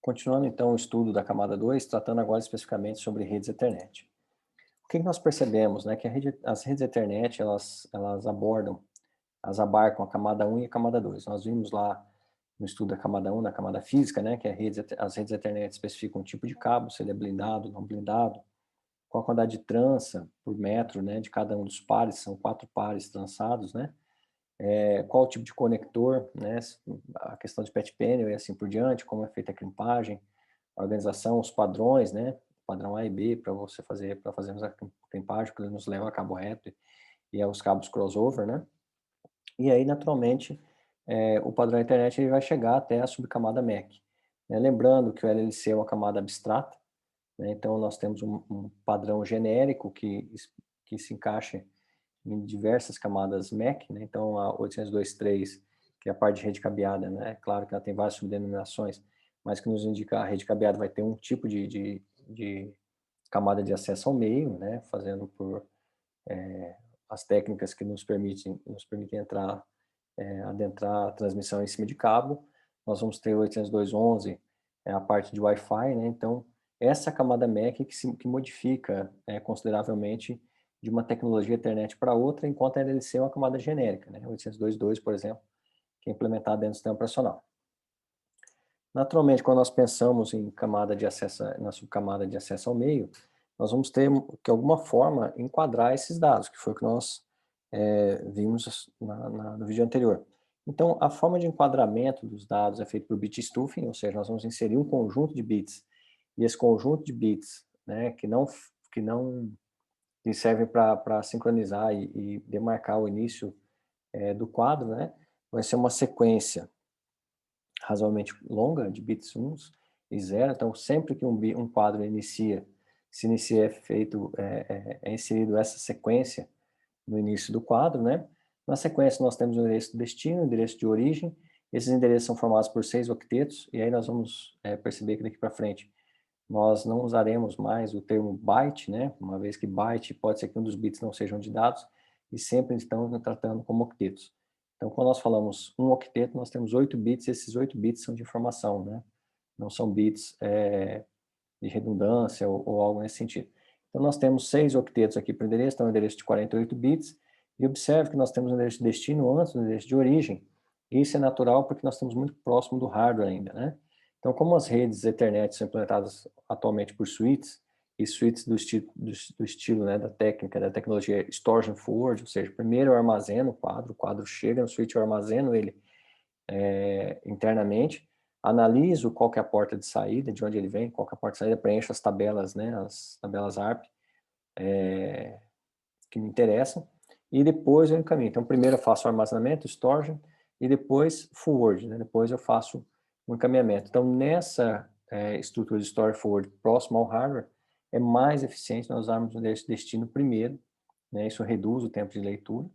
Continuando então o estudo da camada 2, tratando agora especificamente sobre redes Ethernet. O que nós percebemos, né, que as redes Ethernet, elas abarcam a camada 1 e a camada 2. Nós vimos lá no estudo da camada 1, na camada física, né, que as redes Ethernet especificam o tipo de cabo, se ele é blindado, não blindado, qual a quantidade de trança por metro, né, de cada um dos pares, são 4 pares trançados, né, qual o tipo de conector, né, a questão de patch panel e assim por diante, como é feita a crimpagem, a organização, os padrões, né, padrão A e B para fazermos a crimpagem, que ele nos leva a cabo reto e aos cabos crossover, né. E aí, naturalmente, o padrão internet ele vai chegar até a subcamada MAC, né. Lembrando que o LLC é uma camada abstrata, né, então nós temos um padrão genérico que se encaixa em diversas camadas MAC, né, então a 802.3, que é a parte de rede cabeada, né, é claro que ela tem várias subdenominações, mas que nos indica a rede cabeada vai ter um tipo de camada de acesso ao meio, né, fazendo por as técnicas que nos permitem adentrar a transmissão em cima de cabo. Nós vamos ter o 802.11, a parte de Wi-Fi, né, então essa camada MAC que modifica consideravelmente de uma tecnologia Ethernet para outra, enquanto a LLC é uma camada genérica, né, 802.2, por exemplo, que é implementada dentro do sistema operacional. Naturalmente, quando nós pensamos em camada de acesso, na subcamada de acesso ao meio, nós vamos ter que, de alguma forma, enquadrar esses dados, que foi o que nós vimos no vídeo anterior. Então, a forma de enquadramento dos dados é feito por bit stuffing, ou seja, nós vamos inserir um conjunto de bits, e esse conjunto de bits, né, que não que servem para sincronizar e demarcar o início do quadro, né, vai ser uma sequência razoavelmente longa, de bits uns e zero. Então sempre que um quadro se inicia é inserido essa sequência no início do quadro, né? Na sequência nós temos o endereço de destino, o endereço de origem, esses endereços são formados por 6 octetos, e aí nós vamos perceber que daqui para frente nós não usaremos mais o termo byte, né? Uma vez que byte pode ser que um dos bits não sejam de dados, e sempre estamos tratando como octetos. Então, quando nós falamos um octeto, nós temos 8 bits, e esses 8 bits são de informação, né? Não são bits de redundância ou algo nesse sentido. Então, nós temos 6 octetos aqui para o endereço, então um endereço de 48 bits, e observe que nós temos um endereço de destino antes do endereço de origem, e isso é natural porque nós estamos muito próximo do hardware ainda, né? Então, como as redes Ethernet são implementadas atualmente por switches, e switches do estilo, né, da técnica, da tecnologia Storage and Forward, ou seja, primeiro eu armazeno o quadro chega no switch, eu armazeno ele internamente, analiso qual que é a porta de saída, de onde ele vem, qual que é a porta de saída, preencho as tabelas, né, as tabelas ARP, que me interessam, e depois eu encaminho. Então, primeiro eu faço o armazenamento, storage, e depois forward, né, depois eu faço o encaminhamento. Então, nessa estrutura de store forward próximo ao hardware, é mais eficiente nós usarmos o endereço de destino primeiro, né, isso reduz o tempo de leitura,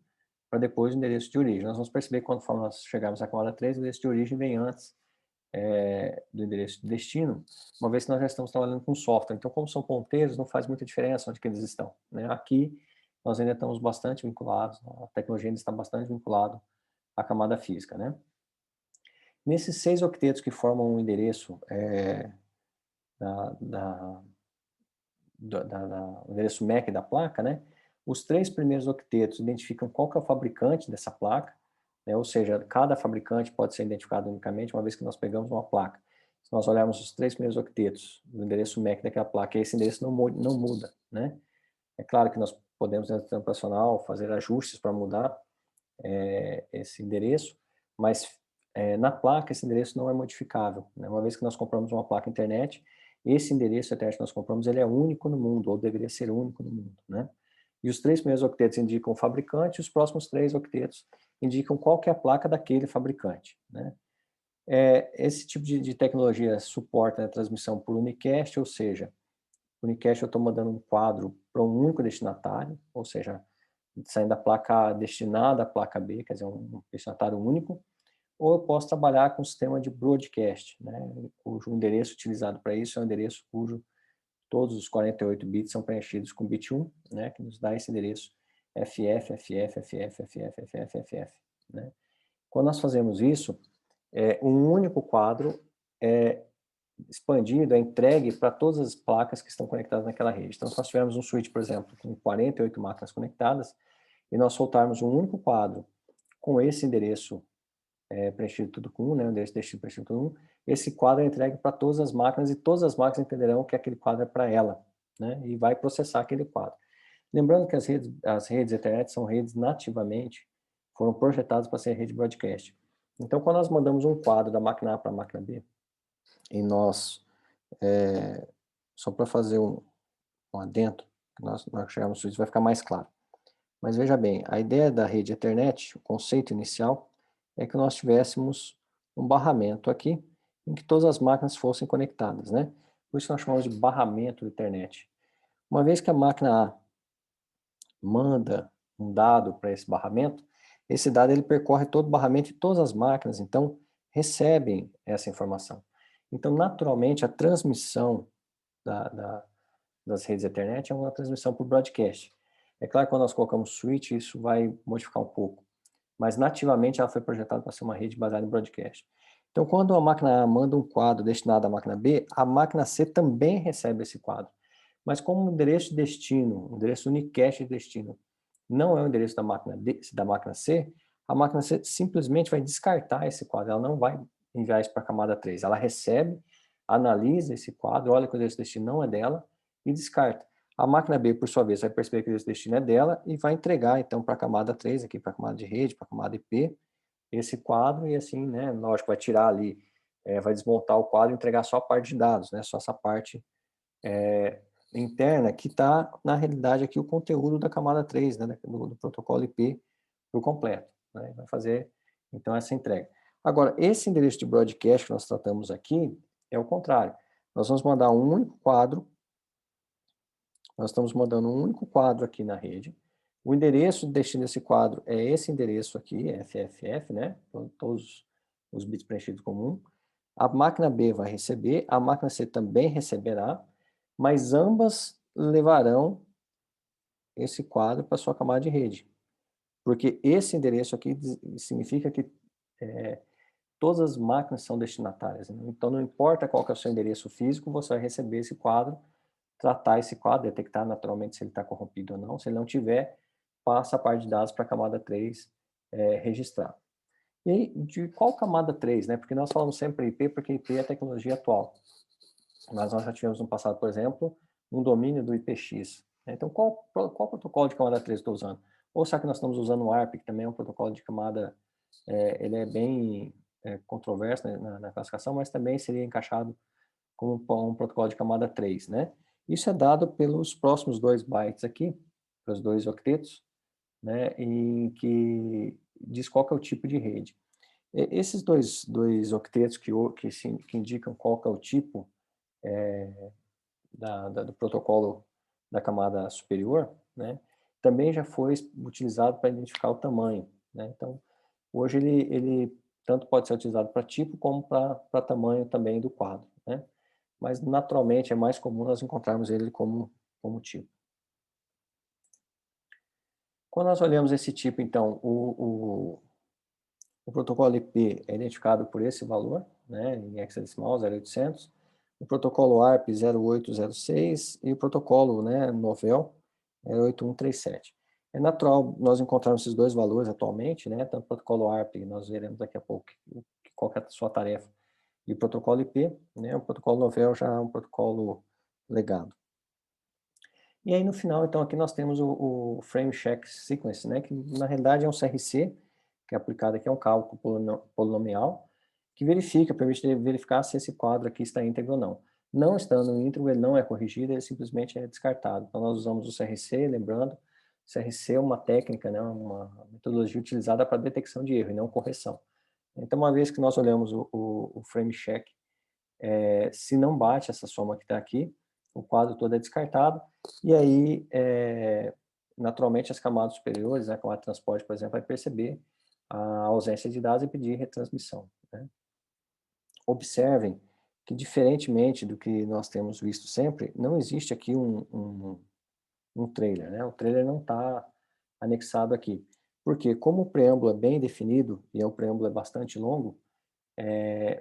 para depois o endereço de origem. Nós vamos perceber que quando nós chegarmos à camada 3, o endereço de origem vem antes do endereço de destino, uma vez que nós já estamos trabalhando com software. Então, como são ponteiros, não faz muita diferença onde que eles estão, né? Aqui, nós ainda estamos bastante vinculados, a tecnologia ainda está bastante vinculada à camada física, né? Nesses 6 octetos que formam o endereço da, da, o endereço MAC da placa, né? Os 3 primeiros octetos identificam qual que é o fabricante dessa placa, né? Ou seja, cada fabricante pode ser identificado unicamente uma vez que nós pegamos uma placa. Se nós olharmos os 3 primeiros octetos do endereço MAC daquela placa, esse endereço não muda, né? É claro que nós podemos, dentro do sistema operacional, fazer ajustes para mudar esse endereço, mas na placa esse endereço não é modificável, né? Uma vez que nós compramos uma placa internet, esse endereço internet que nós compramos, ele é único no mundo, ou deveria ser único no mundo, né? E os 3 primeiros octetos indicam o fabricante, e os próximos 3 octetos indicam qual que é a placa daquele fabricante, né? Esse tipo de tecnologia suporta a transmissão por unicast, ou seja, unicast eu estou mandando um quadro para um único destinatário, ou seja, saindo da placa A destinada à placa B, quer dizer, um destinatário único, ou eu posso trabalhar com o sistema de broadcast, né, cujo endereço utilizado para isso é um endereço cujo todos os 48 bits são preenchidos com bit 1, né, que nos dá esse endereço FF, FF, FF, FF, FF, FF, né. Quando nós fazemos isso, um único quadro é expandido, é entregue para todas as placas que estão conectadas naquela rede. Então, se nós tivermos um switch, por exemplo, com 48 máquinas conectadas, e nós soltarmos um único quadro com esse endereço preenchido tudo com 1, né, o endereço destino preenchido com 1, esse quadro é entregue para todas as máquinas e todas as máquinas entenderão que aquele quadro é para ela, né, e vai processar aquele quadro. Lembrando que as redes Ethernet são redes nativamente, foram projetadas para ser rede broadcast. Então, quando nós mandamos um quadro da máquina A para a máquina B, e nós, só para fazer um adendo, nós chegamos no switch, vai ficar mais claro. Mas veja bem, a ideia da rede Ethernet, o conceito inicial, é que nós tivéssemos um barramento aqui, em que todas as máquinas fossem conectadas, né? Por isso nós chamamos de barramento Ethernet. Uma vez que a máquina A manda um dado para esse barramento, esse dado ele percorre todo o barramento e todas as máquinas, então, recebem essa informação. Então, naturalmente, a transmissão das redes Ethernet é uma transmissão por broadcast. É claro que quando nós colocamos switch, isso vai modificar um pouco, mas nativamente ela foi projetada para ser uma rede baseada em broadcast. Então, quando a máquina A manda um quadro destinado à máquina B, a máquina C também recebe esse quadro. Mas como o endereço de destino, o endereço unicast de destino, não é o endereço da máquina C, a máquina C simplesmente vai descartar esse quadro, ela não vai enviar isso para a camada 3. Ela recebe, analisa esse quadro, olha que o endereço de destino não é dela e descarta. A máquina B, por sua vez, vai perceber que o endereço de destino é dela e vai entregar, então, para a camada 3, aqui para a camada de rede, para a camada IP, esse quadro e assim, né, lógico, vai tirar ali, vai desmontar o quadro e entregar só a parte de dados, né, só essa parte interna, que está, na realidade, aqui o conteúdo da camada 3, né, do protocolo IP por completo. Né, vai fazer, então, essa entrega. Agora, esse endereço de broadcast que nós tratamos aqui é o contrário. Nós vamos mandar um único quadro, nós estamos mandando um único quadro aqui na rede. O endereço de destino desse quadro é esse endereço aqui, FFF, né, todos os bits preenchidos comum. A máquina B vai receber, a máquina C também receberá, mas ambas levarão esse quadro para sua camada de rede. Porque esse endereço aqui significa que todas as máquinas são destinatárias. Né? Então, não importa qual que é o seu endereço físico, você vai receber esse quadro, tratar esse quadro, detectar naturalmente se ele está corrompido ou não. Se ele não tiver, passa a parte de dados para a camada 3 registrar. E de qual camada 3? Né? Porque nós falamos sempre IP, porque IP é a tecnologia atual. Mas nós já tivemos no passado, por exemplo, um domínio do IPX. Então, qual protocolo de camada 3 estou usando? Ou será que nós estamos usando o ARP, que também é um protocolo de camada, ele é bem controverso, né, na classificação, mas também seria encaixado como um protocolo de camada 3, né? Isso é dado pelos próximos 2 bytes aqui, pelos 2 octetos, né, em que diz qual que é o tipo de rede. Esses dois octetos que indicam qual que é o tipo do protocolo da camada superior, né, também já foi utilizado para identificar o tamanho. Né? Então, hoje ele tanto pode ser utilizado para tipo como para tamanho também do quadro. Né? Mas, naturalmente, é mais comum nós encontrarmos ele como tipo. Quando nós olhamos esse tipo, então, o protocolo IP é identificado por esse valor, né, em hexadecimal 0800, o protocolo ARP 0806 e o protocolo, né, Novell 8137. É natural nós encontrarmos esses dois valores atualmente, né, tanto o protocolo ARP, nós veremos daqui a pouco qual é a sua tarefa, e o protocolo IP, né, o protocolo Novell já é um protocolo legado. E aí no final, então, aqui nós temos o Frame Check Sequence, né, que na realidade é um CRC, que é aplicado aqui, é um cálculo polinomial, que permite verificar se esse quadro aqui está íntegro ou não. Não estando íntegro, ele não é corrigido, ele simplesmente é descartado. Então nós usamos o CRC, lembrando, CRC é uma técnica, né, uma metodologia utilizada para detecção de erro e não correção. Então, uma vez que nós olhamos o Frame Check, se não bate essa soma que está aqui, o quadro todo é descartado, e aí, naturalmente, as camadas superiores, né, a camada de transporte, por exemplo, vai perceber a ausência de dados e pedir retransmissão. Né? Observem que, diferentemente do que nós temos visto sempre, não existe aqui um trailer. Né? O trailer não está anexado aqui. Porque, como o preâmbulo é bem definido, e o preâmbulo é bastante longo,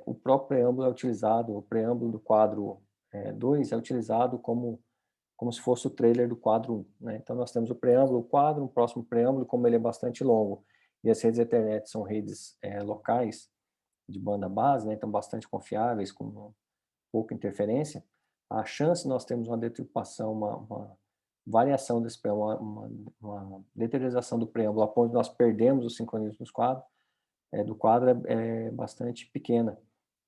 o próprio preâmbulo é utilizado, o preâmbulo do quadro 2 é utilizado como se fosse o trailer do quadro 1, né? Então, nós temos o preâmbulo, o quadro, um próximo preâmbulo, como ele é bastante longo, e as redes Ethernet são redes locais de banda base, né? Então, bastante confiáveis, com pouca interferência, a chance de nós termos uma deturpação, uma variação desse preâmbulo, uma deterioração do preâmbulo, a ponto de nós perdermos o sincronismo do quadro é bastante pequena.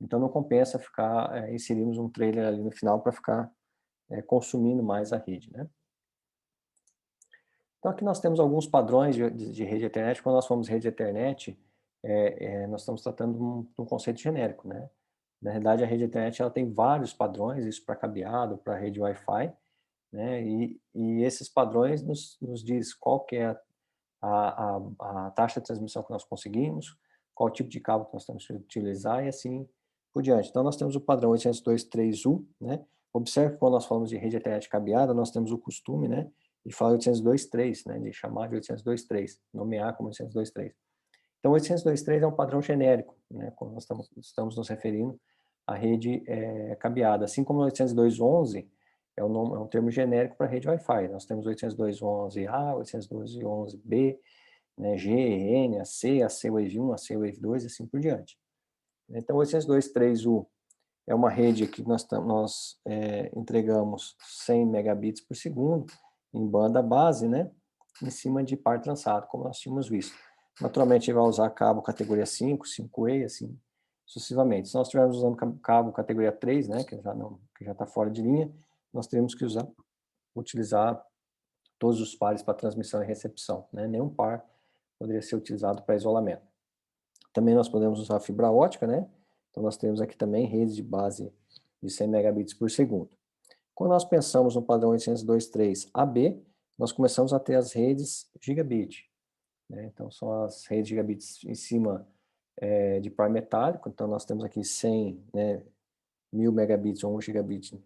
Então, não compensa ficar, inserirmos um trailer ali no final para ficar consumindo mais a rede, né? Então, aqui nós temos alguns padrões de rede Ethernet. Quando nós falamos rede Ethernet, nós estamos tratando de um conceito genérico, né? Na realidade, a rede Ethernet ela tem vários padrões, isso para cabeado, para rede Wi-Fi, né? E esses padrões nos diz qual que é a taxa de transmissão que nós conseguimos, qual tipo de cabo que nós temos que utilizar e assim por diante. Então, nós temos o padrão 802.3U, né? Observe que quando nós falamos de rede Ethernet cabeada, nós temos o costume, né, de falar 802.3, né, de chamar de 802.3, nomear como 802.3. Então, 802.3 é um padrão genérico, né, quando nós estamos nos referindo à rede cabeada. Assim como 802.11 é um termo genérico para rede Wi-Fi. Nós temos 802.11a, 802.11b, né, G, N, AC, AC Wave 1, AC Wave 2 e assim por diante. Então, 802.3U é uma rede que nós entregamos 100 megabits por segundo em banda base, né, em cima de par trançado, como nós tínhamos visto. Naturalmente, ele vai usar cabo categoria 5, 5E, assim sucessivamente. Se nós estivermos usando cabo categoria 3, né, que já está fora de linha, nós teremos que utilizar todos os pares para transmissão e recepção, né? Nenhum par poderia ser utilizado para isolamento. Também nós podemos usar fibra ótica, né? Então nós temos aqui também redes de base de 100 megabits por segundo. Quando nós pensamos no padrão 802.3AB, nós começamos a ter as redes gigabit, né? Então são as redes gigabits em cima de par metálico. Então nós temos aqui 100, né, 1000 megabits ou 1 gigabit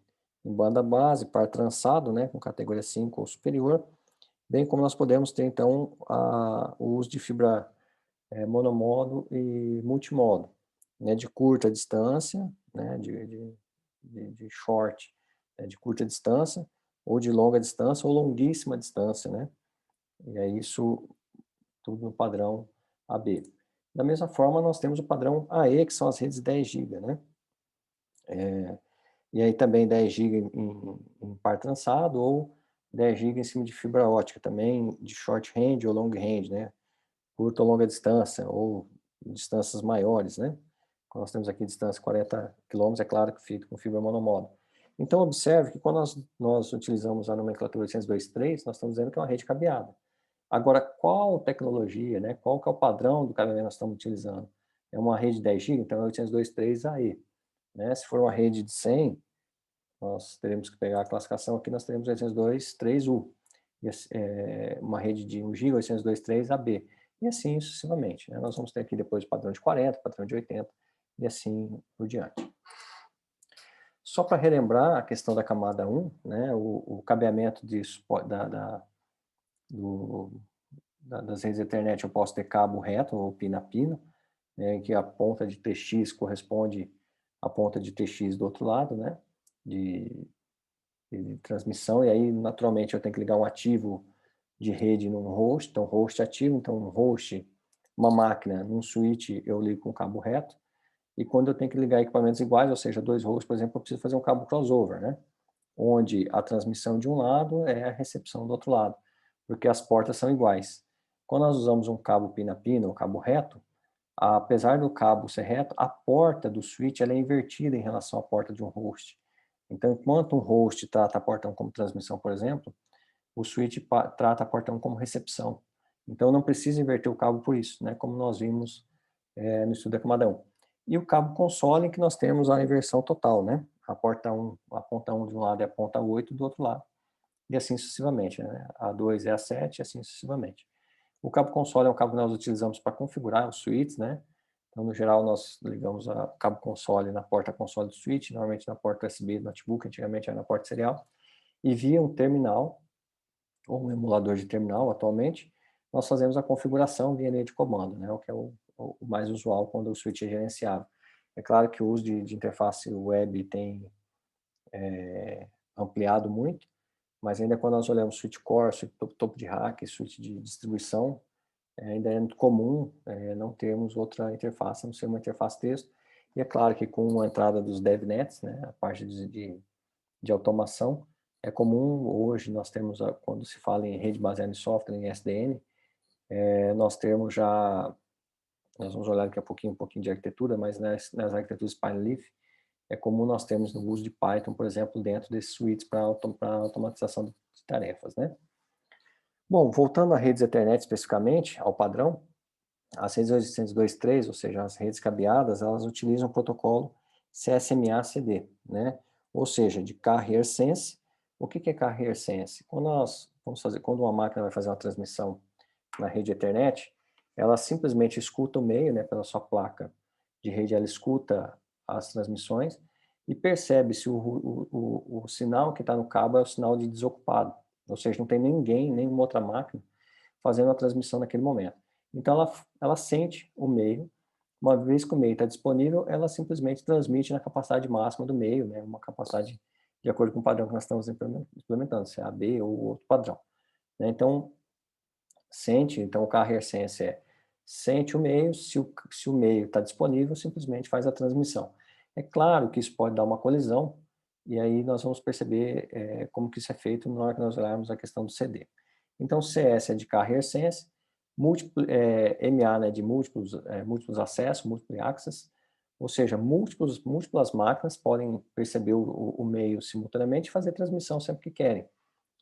em banda base, par trançado, né, com categoria 5 ou superior, bem como nós podemos ter, então, o uso de fibra monomodo e multimodo, né, de curta distância, né, de short, de curta distância, ou de longa distância, ou longuíssima distância, né, e é isso tudo no padrão AB. Da mesma forma, nós temos o padrão AE, que são as redes 10 GB, né, e aí também 10 GB em par trançado, ou 10 GB em cima de fibra ótica, também de short range ou long range, né? Curta ou longa distância, ou distâncias maiores, né? Quando nós temos aqui distância 40 km, é claro que feito com fibra monomodo. Então, observe que quando nós utilizamos a nomenclatura 802.3, nós estamos dizendo que é uma rede cabeada. Agora, qual tecnologia, né? Qual que é o padrão do cabeamento que nós estamos utilizando? É uma rede 10 GB, então é 802.3AE. Né? Se for uma rede de 100, nós teremos que pegar a classificação aqui, nós teremos 802.3U. Uma rede de 1 GB, 802.3AB. E assim sucessivamente. Né? Nós vamos ter aqui depois o padrão de 40, padrão de 80, e assim por diante. Só para relembrar a questão da camada 1, né? o cabeamento das redes Ethernet, eu posso ter cabo reto ou pino a pino, né, em que a ponta de TX corresponde à ponta de TX do outro lado, né, de transmissão, e aí naturalmente eu tenho que ligar um ativo de rede num host, então host ativo, então um host, uma máquina, num switch eu ligo com cabo reto, e quando eu tenho que ligar equipamentos iguais, ou seja, dois hosts, por exemplo, eu preciso fazer um cabo crossover, né, onde a transmissão de um lado é a recepção do outro lado, porque as portas são iguais. Quando nós usamos um cabo pino a pino, um cabo reto, apesar do cabo ser reto, a porta do switch ela é invertida em relação à porta de um host. Então, enquanto um host trata a porta 1 como transmissão, por exemplo, o switch trata a porta 1 como recepção. Então, não precisa inverter o cabo por isso, né? Como nós vimos no estudo da camada 1. E o cabo console, em que nós temos a inversão total, né? A ponta 1 de um lado é a ponta 8 do outro lado. E assim sucessivamente, né? A 2 é a 7 e assim sucessivamente. O cabo console é um cabo que nós utilizamos para configurar os switches, né? Então, no geral, nós ligamos o cabo console na porta console do switch, normalmente na porta USB do notebook, antigamente era na porta serial, e via um terminal, ou um emulador de terminal atualmente, nós fazemos a configuração via linha de comando, né? O que é o mais usual quando o switch é gerenciável. É claro que o uso de interface web tem ampliado muito, mas ainda quando nós olhamos switch core, switch topo de rack, switch de distribuição, ainda é muito comum não termos outra interface, a não ser uma interface texto. E é claro que com a entrada dos DevNets, né, a parte de automação, é comum hoje nós temos, quando se fala em rede baseada em software, em SDN, nós temos já, nós vamos olhar daqui a pouquinho, um pouquinho de arquitetura, mas nas arquiteturas Spine Leaf, é comum nós termos no uso de Python, por exemplo, dentro desses suítes para automatização de tarefas, né? Bom, voltando a redes Ethernet especificamente, ao padrão, as redes 802.3, ou seja, as redes cabeadas, elas utilizam o protocolo CSMA-CD, né? Ou seja, de Carrier Sense. O que é Carrier Sense? Quando uma máquina vai fazer uma transmissão na rede Ethernet, ela simplesmente escuta o meio, né, pela sua placa de rede, ela escuta as transmissões e percebe se o sinal que está no cabo é o sinal de desocupado, ou seja, não tem ninguém, nenhuma outra máquina fazendo a transmissão naquele momento. Então, ela sente o meio, uma vez que o meio está disponível, ela simplesmente transmite na capacidade máxima do meio, né, uma capacidade de acordo com o padrão que nós estamos implementando, se é AB ou outro padrão. Né? Então, então o carrier sense sente o meio, se o meio está disponível, simplesmente faz a transmissão. É claro que isso pode dar uma colisão, e aí nós vamos perceber como que isso é feito na hora que nós olharmos a questão do CD. Então, CS é de carrier sense, MA, né, de múltiplos acessos, múltiplos access, ou seja, múltiplas máquinas podem perceber o meio simultaneamente e fazer transmissão sempre que querem.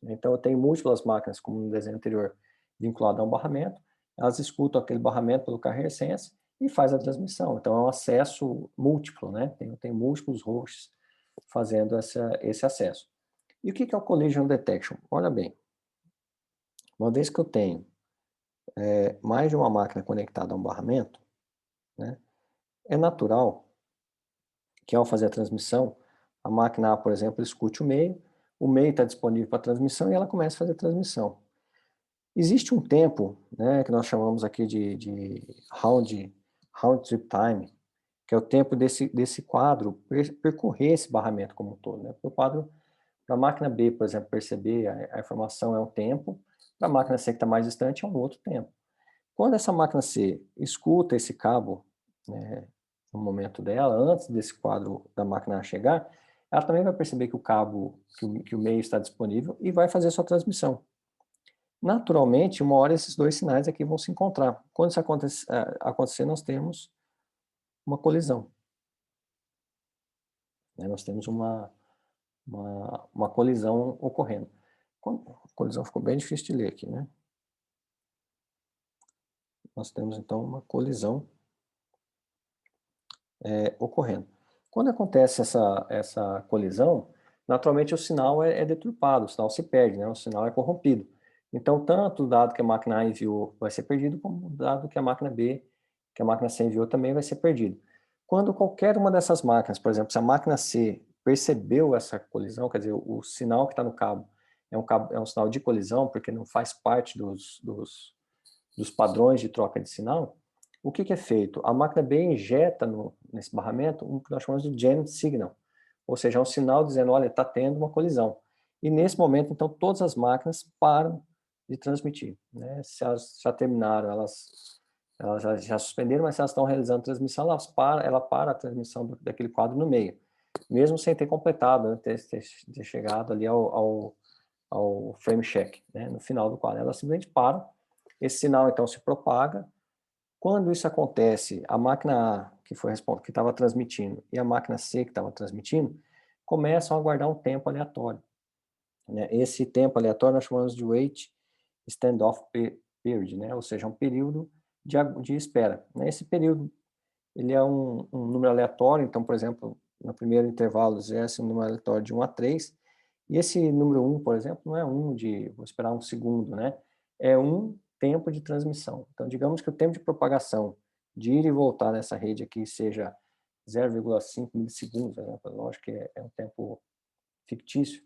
Então, eu tenho múltiplas máquinas, como no desenho anterior, vinculado a um barramento, elas escutam aquele barramento pelo carrier sense e faz a transmissão. Então, é um acesso múltiplo, né? Tem múltiplos hosts fazendo esse acesso. E o que é o Collision Detection? Olha bem, uma vez que eu tenho mais de uma máquina conectada a um barramento, né, é natural que ao fazer a transmissão, a máquina A, por exemplo, escute o meio está disponível para transmissão e ela começa a fazer a transmissão. Existe um tempo, né, que nós chamamos aqui de round trip time, que é o tempo desse quadro percorrer esse barramento como um todo. Né? O quadro, para a máquina B, por exemplo, perceber a informação é um tempo, para a máquina C que está mais distante é um outro tempo. Quando essa máquina C escuta esse cabo, né, no momento dela, antes desse quadro da máquina A chegar, ela também vai perceber que o cabo, que o meio está disponível e vai fazer a sua transmissão. Naturalmente, uma hora esses dois sinais aqui vão se encontrar. Quando isso acontecer, nós temos uma colisão. Né? Nós temos uma colisão ocorrendo. A colisão ficou bem difícil de ler aqui, né? Nós temos, então, uma colisão ocorrendo. Quando acontece essa colisão, naturalmente o sinal é deturpado, o sinal se perde, né? O sinal é corrompido. Então, tanto o dado que a máquina A enviou vai ser perdido, como o dado que a máquina B, que a máquina C enviou também vai ser perdido. Quando qualquer uma dessas máquinas, por exemplo, se a máquina C percebeu essa colisão, quer dizer, o sinal que está no cabo é um sinal de colisão, porque não faz parte dos padrões de troca de sinal, o que é feito? A máquina B injeta nesse barramento um que nós chamamos de jam signal, ou seja, é um sinal dizendo, olha, está tendo uma colisão. E nesse momento, então, todas as máquinas param de transmitir. Né? Se elas já terminaram, elas já suspenderam, mas se elas estão realizando transmissão, ela para a transmissão daquele quadro no meio, mesmo sem ter completado, né? ter chegado ali ao frame check, né? No final do quadro. Ela simplesmente para, esse sinal então se propaga. Quando isso acontece, a máquina A, que estava transmitindo, e a máquina C, que estava transmitindo, começam a aguardar um tempo aleatório. Né? Esse tempo aleatório nós chamamos de wait standoff period, né? Ou seja, um período de espera. Né? Esse período ele é um número aleatório, então, por exemplo, no primeiro intervalo, exerce um número aleatório de 1 a 3, e esse número 1, por exemplo, não é vou esperar um segundo, né? É um tempo de transmissão. Então, digamos que o tempo de propagação de ir e voltar nessa rede aqui seja 0,5 milissegundos, né? Lógico que é um tempo fictício.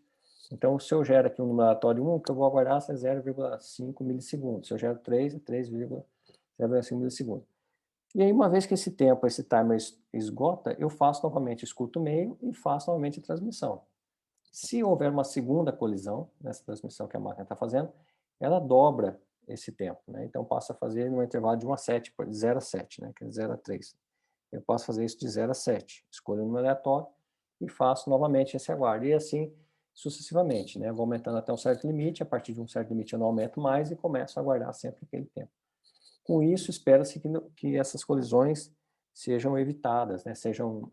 Então, se eu gero aqui um número aleatório 1, o que eu vou aguardar é 0,5 milissegundos. Se eu gero 3, é 3,05 milissegundos. E aí, uma vez que esse tempo, esse timer esgota, eu faço novamente, escuto o meio e faço novamente a transmissão. Se houver uma segunda colisão nessa transmissão que a máquina está fazendo, ela dobra esse tempo, né? Então passa a fazer no intervalo de 1 a 7, de 0 a 7, né? Que é 0 a 3. Eu posso fazer isso de 0 a 7. Escolho um número aleatório e faço novamente esse aguardo. E assim sucessivamente, né? Vou aumentando até um certo limite, a partir de um certo limite eu não aumento mais e começo a aguardar sempre aquele tempo. Com isso, espera-se que essas colisões sejam evitadas, né? Sejam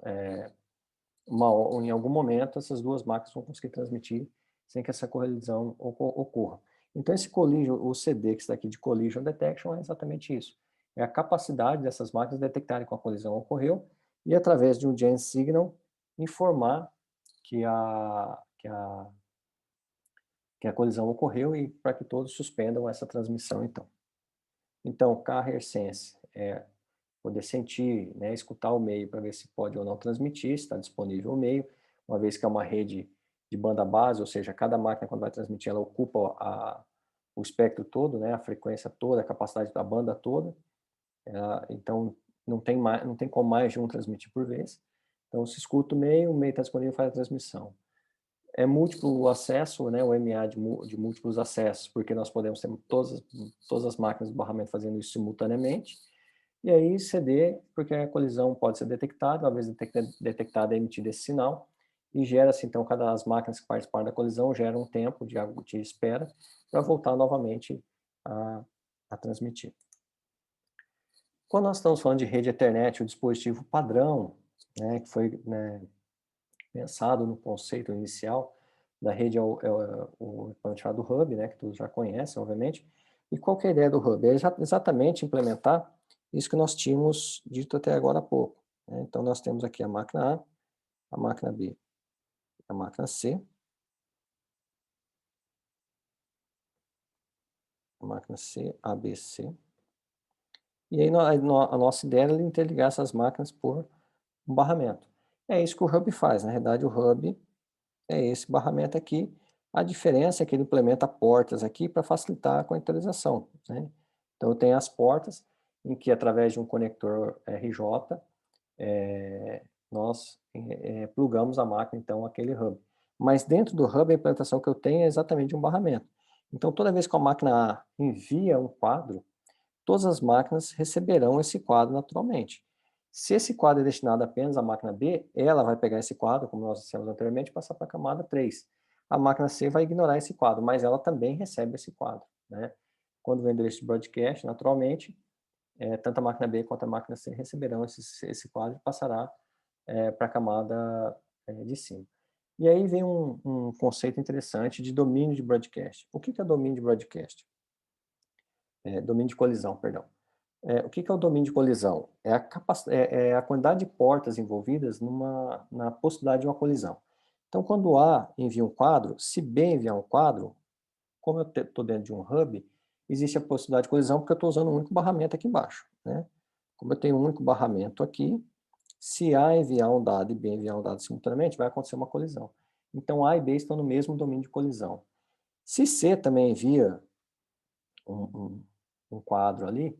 em algum momento essas duas máquinas vão conseguir transmitir sem que essa colisão ocorra. Então esse collision, o CD que está aqui de Collision Detection é exatamente isso. É a capacidade dessas máquinas detectarem que a colisão ocorreu e através de um Gen Signal informar que a colisão ocorreu e para que todos suspendam essa transmissão então. Então, Carrier Sense é poder sentir, né, escutar o meio para ver se pode ou não transmitir, se está disponível o meio, uma vez que é uma rede de banda base, ou seja, cada máquina quando vai transmitir ela ocupa o espectro todo, né, a frequência toda, a capacidade da banda toda, então não tem como mais de um transmitir por vez. Então se escuta o meio está disponível faz a transmissão. É múltiplo acesso, né, o MA de múltiplos acessos, porque nós podemos ter todas as máquinas do barramento fazendo isso simultaneamente, e aí CD, porque a colisão pode ser detectada, uma vez detectada é emitido esse sinal, e gera-se então, cada as máquinas que participaram da colisão geram um tempo de espera para voltar novamente a transmitir. Quando nós estamos falando de rede Ethernet, o dispositivo padrão, né, que foi, né, pensado no conceito inicial da rede é o chamado Hub, né, que todos já conhecem, obviamente. E qual que é a ideia do Hub? É exatamente implementar isso que nós tínhamos dito até agora há pouco, né? Então, nós temos aqui a máquina A, a máquina B, a máquina C, a máquina C, A, B, C. E aí a nossa ideia era interligar essas máquinas por um barramento. É isso que o Hub faz. Na realidade, o Hub é esse barramento aqui. A diferença é que ele implementa portas aqui para facilitar a conectorização, né? Então, eu tenho as portas em que, através de um conector RJ, nós plugamos a máquina, então, aquele hub. Mas dentro do hub, a implantação que eu tenho é exatamente um barramento. Então, toda vez que a máquina A envia um quadro, todas as máquinas receberão esse quadro naturalmente. Se esse quadro é destinado apenas à máquina B, ela vai pegar esse quadro, como nós dissemos anteriormente, e passar para a camada 3. A máquina C vai ignorar esse quadro, mas ela também recebe esse quadro, né? Quando o endereço de broadcast, naturalmente, tanto a máquina B quanto a máquina C receberão esse quadro e passará para a camada de cima. E aí vem um conceito interessante de domínio de broadcast. O que é domínio de broadcast? Domínio de colisão, perdão. O que é o domínio de colisão? É a quantidade de portas envolvidas na possibilidade de uma colisão. Então, quando A envia um quadro, se B enviar um quadro, como eu estou dentro de um hub, existe a possibilidade de colisão porque eu estou usando um único barramento aqui embaixo, né? Como eu tenho um único barramento aqui, se A enviar um dado e B enviar um dado simultaneamente, vai acontecer uma colisão. Então, A e B estão no mesmo domínio de colisão. Se C também envia um quadro ali,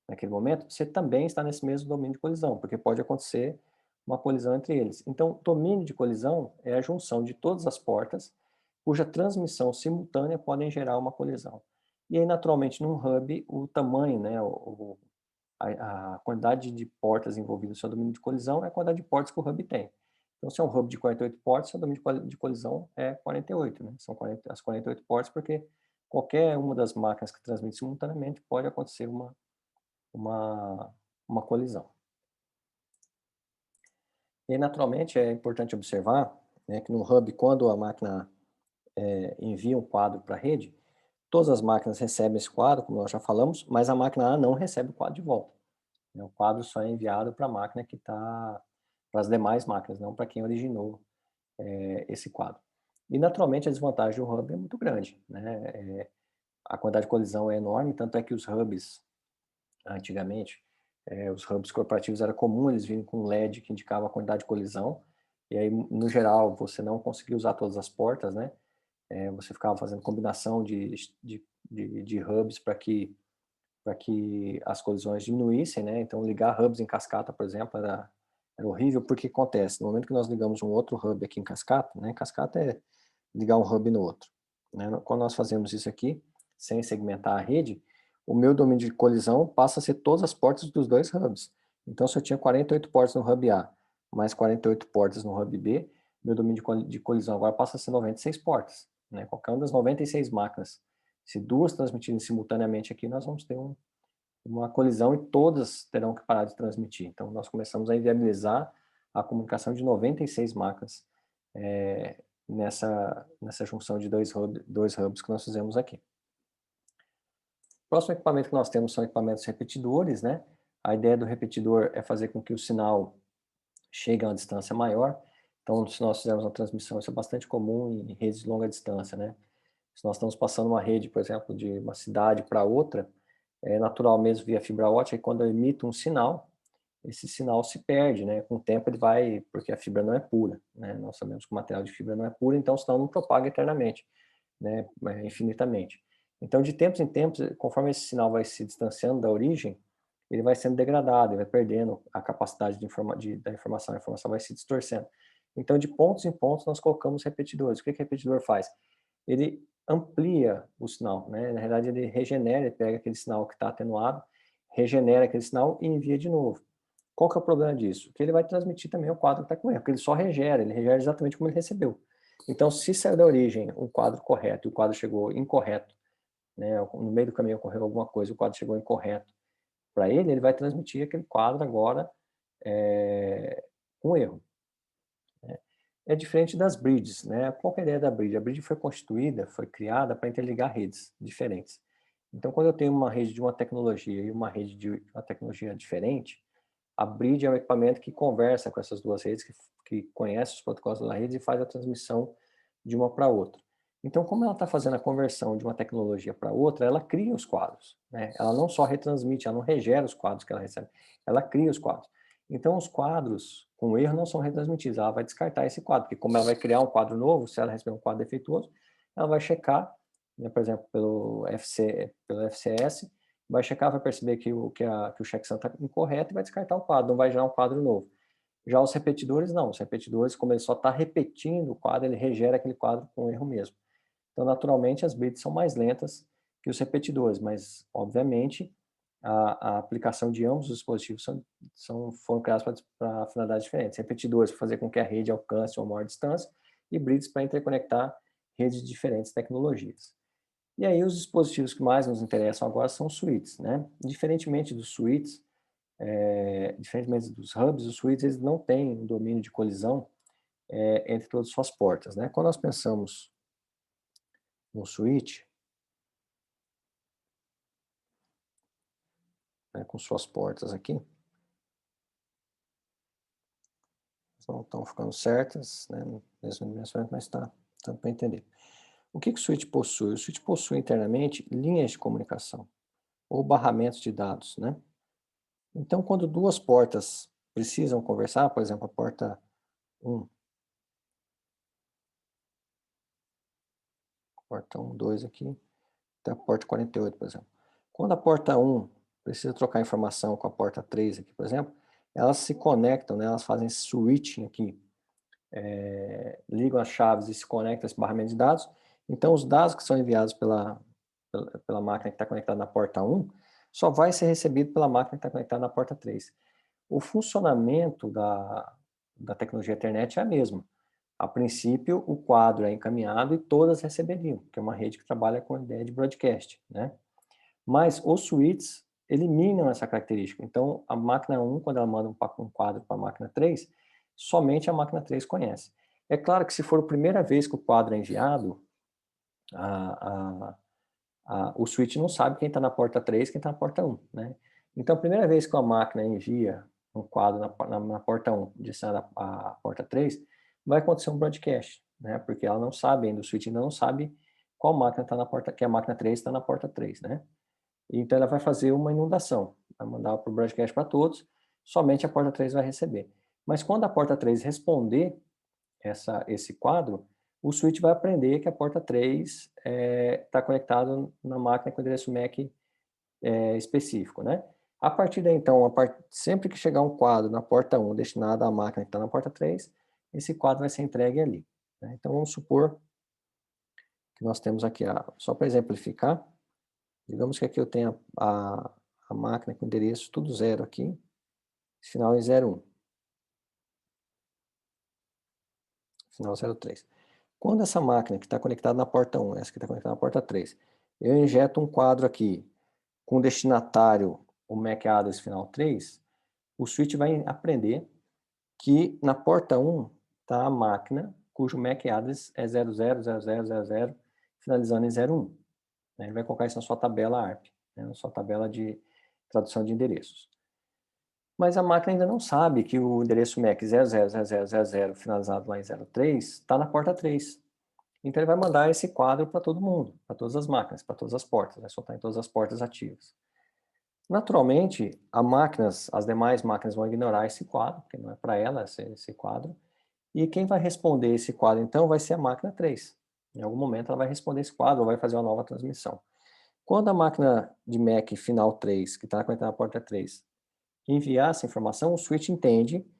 naquele momento, você também está nesse mesmo domínio de colisão, porque pode acontecer uma colisão entre eles. Então, domínio de colisão é a junção de todas as portas cuja transmissão simultânea podem gerar uma colisão. E aí, naturalmente, num hub, o tamanho, né, a quantidade de portas envolvidas no seu domínio de colisão é a quantidade de portas que o hub tem. Então, se é um hub de 48 portas, seu domínio de colisão é 48, né? São as 48 portas, porque qualquer uma das máquinas que transmite simultaneamente pode acontecer uma colisão. E, naturalmente, é importante observar, né, que no hub, quando a máquina envia um quadro para a rede, todas as máquinas recebem esse quadro, como nós já falamos, mas a máquina A não recebe o quadro de volta. O quadro só é enviado para a máquina que está, para as demais máquinas, não para quem originou esse quadro. E, naturalmente, a desvantagem do hub é muito grande, né? A quantidade de colisão é enorme, tanto é que os hubs, antigamente, os hubs corporativos era comum eles virem com um LED que indicava a quantidade de colisão, e aí, no geral, você não conseguia usar todas as portas, né? Você ficava fazendo combinação de hubs para que as colisões diminuíssem, né? Então, ligar hubs em cascata, por exemplo, era horrível, porque acontece, no momento que nós ligamos um outro hub aqui em cascata, né? Cascata é ligar um hub no outro, né? Quando nós fazemos isso aqui, sem segmentar a rede, o meu domínio de colisão passa a ser todas as portas dos dois hubs. Então, se eu tinha 48 portas no hub A, mais 48 portas no hub B, meu domínio de colisão agora passa a ser 96 portas, né? Qualquer uma das 96 máquinas, se duas transmitirem simultaneamente aqui, nós vamos ter uma colisão e todas terão que parar de transmitir. Então, nós começamos a inviabilizar a comunicação de 96 máquinas nessa junção de dois hubs que nós fizemos aqui. O próximo equipamento que nós temos são equipamentos repetidores, né? A ideia do repetidor é fazer com que o sinal chegue a uma distância maior. Então, se nós fizermos uma transmissão, isso é bastante comum em redes de longa distância, né? Se nós estamos passando uma rede, por exemplo, de uma cidade para outra, é natural mesmo via fibra ótica, e quando eu emito um sinal, esse sinal se perde, né? Com o tempo ele vai, porque a fibra não é pura, né? Nós sabemos que o material de fibra não é puro, então o sinal não propaga eternamente, né? Infinitamente. Então, de tempos em tempos, conforme esse sinal vai se distanciando da origem, ele vai sendo degradado, ele vai perdendo a capacidade da informação, a informação vai se distorcendo. Então, de pontos em pontos, nós colocamos repetidores. O que o repetidor faz? Ele amplia o sinal, né? Na realidade, ele regenera, ele pega aquele sinal que está atenuado, regenera aquele sinal e envia de novo. Qual que é o problema disso? Que ele vai transmitir também o quadro que está com erro, porque ele regera exatamente como ele recebeu. Então, se saiu da origem um quadro correto e o quadro chegou incorreto, né? No meio do caminho ocorreu alguma coisa, o quadro chegou incorreto para ele, ele vai transmitir aquele quadro agora com erro. É diferente das bridges, né? Qual que é a ideia da bridge? A bridge foi constituída, foi criada para interligar redes diferentes. Então, quando eu tenho uma rede de uma tecnologia e uma rede de uma tecnologia diferente, a bridge é um equipamento que conversa com essas duas redes, que conhece os protocolos da rede e faz a transmissão de uma para outra. Então, como ela está fazendo a conversão de uma tecnologia para outra, ela cria os quadros, né? Ela não só retransmite, ela não regera os quadros que ela recebe, ela cria os quadros. Então, os quadros com erro não são retransmitidos, ela vai descartar esse quadro, porque como ela vai criar um quadro novo, se ela receber um quadro defeituoso, ela vai checar, né, por exemplo, pelo FCS, vai checar, vai perceber que o checksum está incorreto e vai descartar o quadro, não vai gerar um quadro novo. Já os repetidores, não. Os repetidores, como ele só está repetindo o quadro, ele regera aquele quadro com erro mesmo. Então, naturalmente, as bridges são mais lentas que os repetidores, mas, obviamente, a aplicação de ambos os dispositivos foram criados para finalidades diferentes. Repetidores para fazer com que a rede alcance uma maior distância e bridges para interconectar redes de diferentes tecnologias. E aí os dispositivos que mais nos interessam agora são os switches, né? Diferentemente dos switches, diferentemente dos hubs, os switches eles não têm um domínio de colisão entre todas as suas portas, né? Quando nós pensamos no switch, né, com suas portas aqui, não estão ficando certas, né, mesmo dimensões, mas está dando para entender. O que o switch possui? O switch possui internamente linhas de comunicação ou barramentos de dados, né? Então, quando duas portas precisam conversar, por exemplo, a porta 1, porta 1, 2 aqui, até a porta 48, por exemplo. Quando a porta 1 precisa trocar informação com a porta 3 aqui, por exemplo, elas se conectam, né, elas fazem switching aqui, ligam as chaves e se conectam a esse barramento de dados. Então, os dados que são enviados pela máquina que está conectada na porta 1 só vai ser recebido pela máquina que está conectada na porta 3. O funcionamento da tecnologia Ethernet é a mesma. A princípio, o quadro é encaminhado e todas receberiam, que é uma rede que trabalha com a ideia de broadcast, né? Mas os switches eliminam essa característica. Então, a máquina 1, quando ela manda um quadro para a máquina 3, somente a máquina 3 conhece. É claro que se for a primeira vez que o quadro é enviado, o switch não sabe quem está na porta 3 e quem está na porta 1, né? Então, a primeira vez que a máquina envia um quadro na porta 1, destinados à porta 3, vai acontecer um broadcast, né? Porque ela não sabe ainda, o switch ainda não sabe qual máquina está na porta, que a máquina 3 está na porta 3, né? Então, ela vai fazer uma inundação, vai mandar para o broadcast para todos, somente a porta 3 vai receber. Mas quando a porta 3 responder esse quadro, o switch vai aprender que a porta 3 está conectado na máquina com o endereço MAC específico, né? A partir daí, então, sempre que chegar um quadro na porta 1 destinado à máquina que está na porta 3, esse quadro vai ser entregue ali, né? Então, vamos supor que nós temos aqui, só para exemplificar, digamos que aqui eu tenho a máquina com endereço tudo 0 aqui, final em 01, final 03. Quando essa máquina que está conectada na porta 1, essa que está conectada na porta 3, eu injeto um quadro aqui com destinatário o MAC address final 3, o switch vai aprender que na porta 1 está a máquina cujo MAC address é 000000, finalizando em 01. Ele vai colocar isso na sua tabela ARP, né, na sua tabela de tradução de endereços. Mas a máquina ainda não sabe que o endereço MAC 000000, finalizado lá em 03, está na porta 3. Então ele vai mandar esse quadro para todo mundo, para todas as máquinas, para todas as portas, vai soltar em todas as portas ativas. Naturalmente, as demais máquinas vão ignorar esse quadro, porque não é para ela esse quadro, e quem vai responder esse quadro, então, vai ser a máquina 3. Em algum momento ela vai responder esse quadro ou vai fazer uma nova transmissão. Quando a máquina de MAC final 3, que está conectada na porta 3, enviar essa informação, o switch entende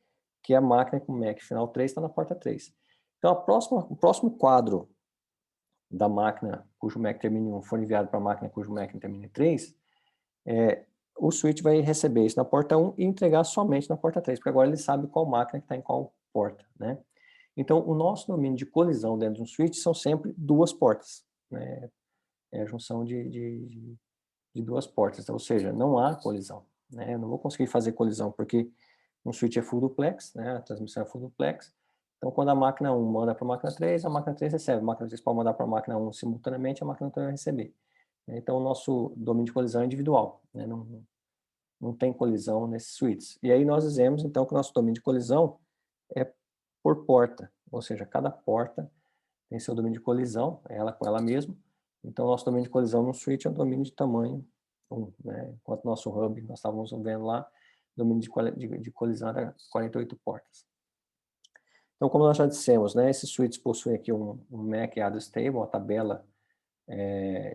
que a máquina com MAC final 3 está na porta 3. Então, o próximo quadro da máquina cujo MAC termina em 1 for enviado para a máquina cujo MAC termina em 3, o switch vai receber isso na porta 1 e entregar somente na porta 3, porque agora ele sabe qual máquina que está em qual porta, né? Então, o nosso domínio de colisão dentro de um switch são sempre duas portas, né? É a junção de duas portas, ou seja, não há colisão, né? Eu não vou conseguir fazer colisão porque um switch é full duplex, né? A transmissão é full duplex. Então, quando a máquina 1 manda para a máquina 3, a máquina 3 recebe. A máquina 3 pode mandar para a máquina 1 simultaneamente, a máquina 3 vai receber. Então, o nosso domínio de colisão é individual, né? Não tem colisão nesses switches. E aí nós dizemos, então, que o nosso domínio de colisão é por porta, ou seja, cada porta tem seu domínio de colisão, ela com ela mesma. Então, o nosso domínio de colisão no switch é um domínio de tamanho 1, né? Enquanto o nosso hub, nós estávamos vendo lá, o domínio de colisão era 48 portas. Então, como nós já dissemos, né, esses switches possuem aqui um MAC address table, uma tabela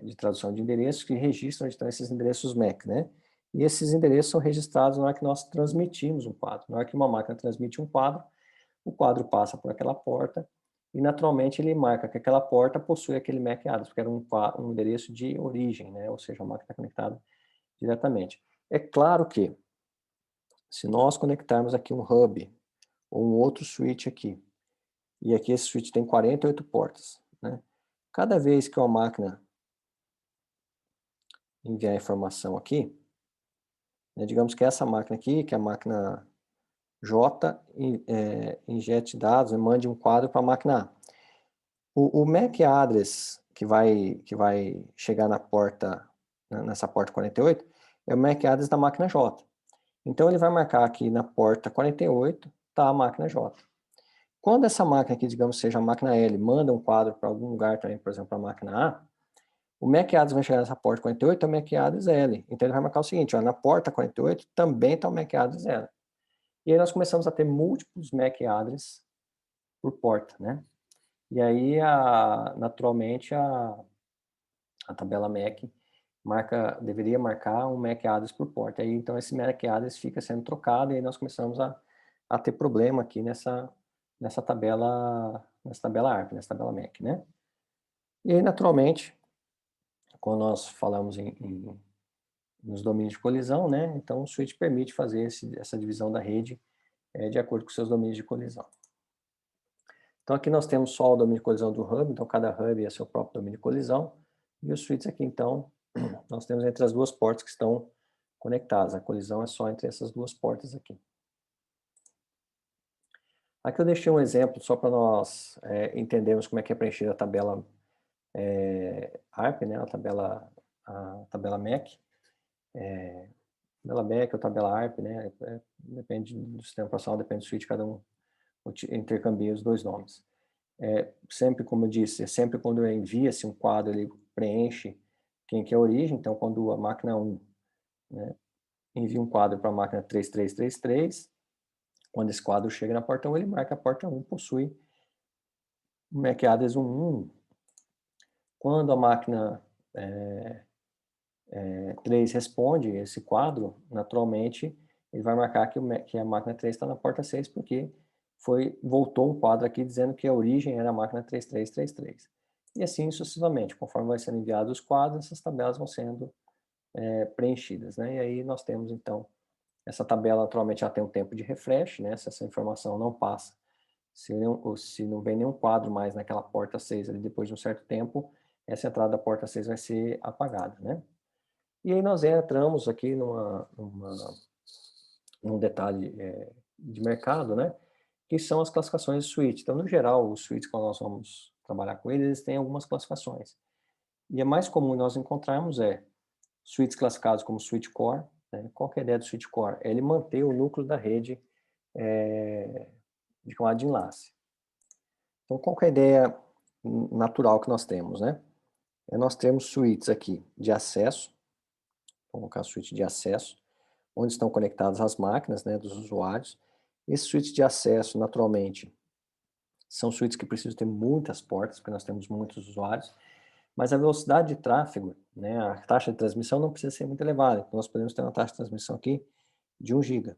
de tradução de endereços que registram então, esses endereços MAC, né? E esses endereços são registrados na hora que nós transmitimos um quadro. Na hora que uma máquina transmite um quadro, o quadro passa por aquela porta e, naturalmente, ele marca que aquela porta possui aquele MAC address, porque era um endereço de origem, né? Ou seja, a máquina está conectada diretamente. É claro que, se nós conectarmos aqui um hub ou um outro switch aqui, e aqui esse switch tem 48 portas, né? Cada vez que uma máquina enviar informação aqui, né, digamos que essa máquina aqui, que é a máquina J, injete dados e mande um quadro para a máquina A. O MAC address que vai chegar na porta, nessa porta 48, é o MAC address da máquina J. Então ele vai marcar aqui na porta 48, está a máquina J. Quando essa máquina aqui, digamos, seja a máquina L, manda um quadro para algum lugar também, por exemplo, para a máquina A, o MAC address vai chegar nessa porta 48, é o MAC address L. Então ele vai marcar o seguinte, ó, na porta 48 também está o MAC address L. E aí nós começamos a ter múltiplos MAC address por porta, né? E aí, naturalmente, a tabela MAC deveria marcar um MAC address por porta. Aí, então, esse MAC address fica sendo trocado e aí nós começamos a ter problema aqui nessa tabela ARP, nessa tabela MAC, né? E aí, naturalmente, quando nós falamos nos domínios de colisão, né? Então, o switch permite fazer essa divisão da rede de acordo com seus domínios de colisão. Então, aqui nós temos só o domínio de colisão do hub, então cada hub é seu próprio domínio de colisão. E os switches aqui, então, nós temos entre as duas portas que estão conectadas. A colisão é só entre essas duas portas aqui. Aqui eu deixei um exemplo só para nós entendermos como é que é preenchida a tabela ARP, né? A tabela MAC. Tabela MAC ou tabela ARP, né? Depende do sistema operacional, depende do switch, cada um intercambia os dois nomes. Sempre, como eu disse, sempre quando envia-se um quadro, ele preenche quem que é a origem. Então, quando a máquina 1, né, envia um quadro para a máquina 3333, quando esse quadro chega na porta 1, ele marca a porta 1 possui o MAC address 111. Quando a máquina 3 responde esse quadro, naturalmente, ele vai marcar que a máquina 3 está na porta 6, porque voltou um quadro aqui dizendo que a origem era a máquina 3333. E assim sucessivamente, conforme vai sendo enviados os quadros, essas tabelas vão sendo preenchidas, né? E aí nós temos, então, essa tabela, naturalmente, ela tem um tempo de refresh, né? Se essa informação não passa, se não vem nenhum quadro mais naquela porta 6 ali depois de um certo tempo, essa entrada da porta 6 vai ser apagada, né? E aí nós entramos aqui num detalhe de mercado, né? Que são as classificações de switch. Então, no geral, os switches, quando nós vamos trabalhar com eles têm algumas classificações. E a mais comum nós encontrarmos switches classificados como switch core, né? Qual que é a ideia do switch core? É ele manter o núcleo da rede de camada de enlace. Então, qual que é a ideia natural que nós temos, né? Nós temos switches aqui de acesso, vou colocar switch de acesso, onde estão conectadas as máquinas, né, dos usuários. Esses switches de acesso, naturalmente, são switches que precisam ter muitas portas, porque nós temos muitos usuários, mas a velocidade de tráfego, né, a taxa de transmissão não precisa ser muito elevada. Então, nós podemos ter uma taxa de transmissão aqui de 1 GB.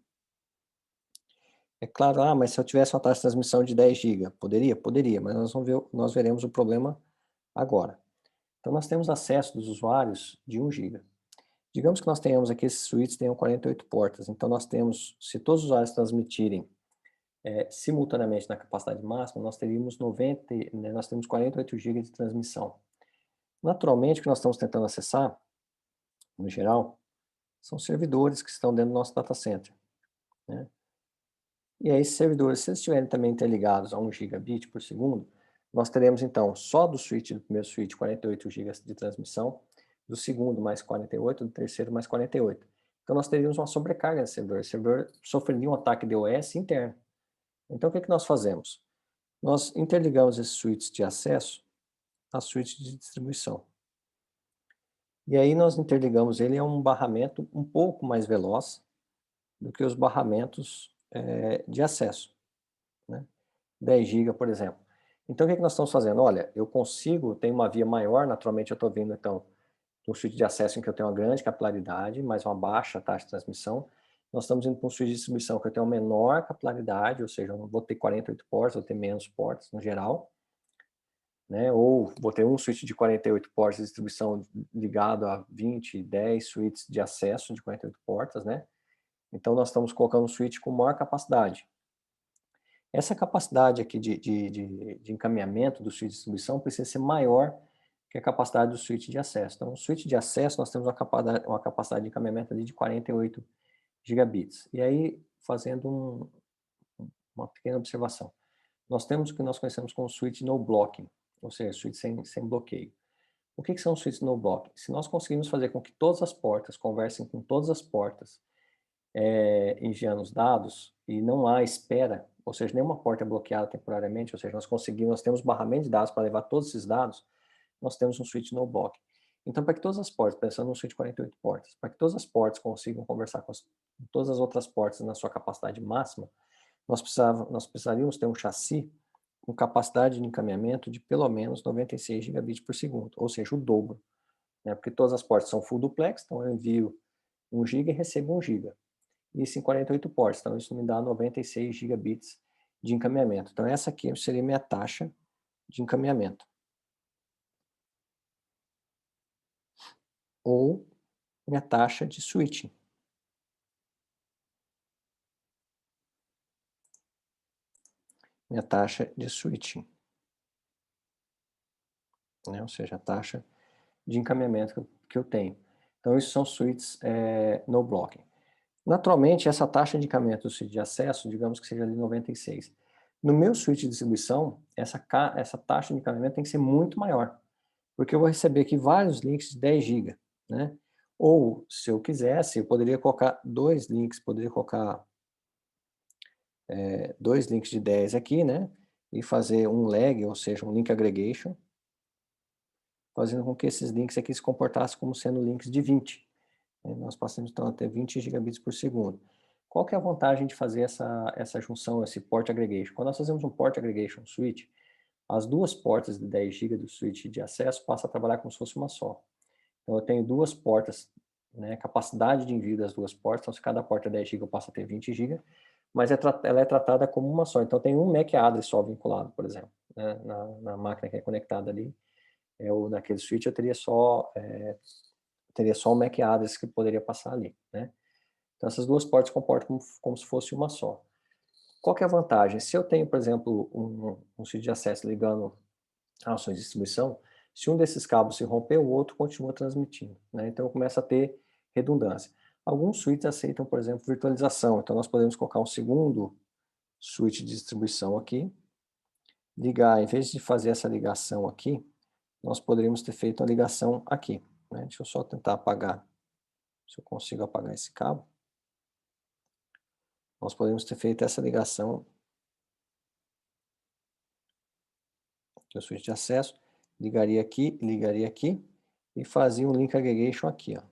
É claro, mas se eu tivesse uma taxa de transmissão de 10 GB, poderia? Poderia, mas nós veremos o problema agora. Então, nós temos acesso dos usuários de 1 GB. Digamos que nós tenhamos aqui, esses switches tenham 48 portas. Então, nós temos, se todos os usuários transmitirem simultaneamente na capacidade máxima, nós teríamos 48 GB de transmissão. Naturalmente, o que nós estamos tentando acessar, no geral, são servidores que estão dentro do nosso data center, né? E aí, esses servidores, se eles estiverem também interligados a 1 gigabit por segundo, nós teremos, então, só do primeiro switch, 48 GB de transmissão, do segundo mais 48, do terceiro mais 48. Então, nós teríamos uma sobrecarga nesse servidor. O servidor sofreria um ataque DOS interno. Então, o que nós fazemos? Nós interligamos esses switches de acesso a switch de distribuição. E aí nós interligamos ele a um barramento um pouco mais veloz do que os barramentos de acesso, né? 10 GB, por exemplo. Então, o que nós estamos fazendo? Olha, eu tenho uma via maior, naturalmente eu estou vindo, então, de um switch de acesso em que eu tenho uma grande capilaridade, mas uma baixa taxa de transmissão. Nós estamos indo para um switch de distribuição que eu tenho uma menor capilaridade, ou seja, eu não vou ter 48 portas, vou ter menos portas no geral, né? Ou vou ter um switch de 48 portas de distribuição ligado a 20, 10 switches de acesso de 48 portas, né? Então, nós estamos colocando um switch com maior capacidade. Essa capacidade aqui de encaminhamento do switch de distribuição precisa ser maior que a capacidade do switch de acesso. Então, o switch de acesso, nós temos uma capacidade de encaminhamento ali de 48 gigabits. E aí, fazendo uma pequena observação, nós temos o que nós conhecemos como switch no blocking, ou seja, switch sem bloqueio. O que são os switches no blocking? Se nós conseguirmos fazer com que todas as portas conversem com todas as portas, enviando os dados, e não há espera, ou seja, nenhuma porta é bloqueada temporariamente, ou seja, nós temos barramento de dados para levar todos esses dados, nós temos um switch no block. Então, para que todas as portas, pensando num switch de 48 portas, para que todas as portas consigam conversar com todas as outras portas na sua capacidade máxima, nós precisaríamos ter um chassi com capacidade de encaminhamento de pelo menos 96 gigabits por segundo, ou seja, o dobro, né? Porque todas as portas são full duplex, então eu envio 1 GB e recebo 1 GB. Isso em 48 portas, então isso me dá 96 gigabits de encaminhamento. Então essa aqui seria minha taxa de encaminhamento. Ou minha taxa de switching. Minha taxa de switching, né? Ou seja, a taxa de encaminhamento que eu tenho. Então, isso são switches no blocking. Naturalmente, essa taxa de encaminhamento do switch de acesso, digamos que seja ali 96. No meu switch de distribuição, essa taxa de encaminhamento tem que ser muito maior, porque eu vou receber aqui vários links de 10 GB, né? Ou, se eu quisesse, eu poderia colocar dois links, poderia colocar dois links de 10 aqui, né? E fazer um lag, ou seja, um link aggregation, fazendo com que esses links aqui se comportassem como sendo links de 20. Nós passamos então a ter 20 gigabits por segundo. Qual que é a vantagem de fazer essa junção, esse port aggregation? Quando nós fazemos um port aggregation switch, as duas portas de 10 GB do switch de acesso passam a trabalhar como se fosse uma só. Então, eu tenho duas portas, né, capacidade de envio das duas portas, então se cada porta é 10 GB, eu passo a ter 20 GB, mas ela é tratada como uma só. Então, tem um MAC address só vinculado, por exemplo, né, na máquina que é conectada ali. Naquele switch eu teria só um MAC address que poderia passar ali, né? Então, essas duas portas comportam como se fosse uma só. Qual que é a vantagem? Se eu tenho, por exemplo, um switch de acesso ligando a sua distribuição, se um desses cabos se romper, o outro continua transmitindo, né? Então, eu começo a ter redundância. Alguns switches aceitam, por exemplo, virtualização. Então, nós podemos colocar um segundo switch de distribuição aqui, ligar, em vez de fazer essa ligação aqui, nós poderíamos ter feito a ligação aqui, né? Deixa eu só tentar apagar, se eu consigo apagar esse cabo. Nós poderíamos ter feito essa ligação, que é o switch de acesso, ligaria aqui e fazia um link aggregation aqui, ó.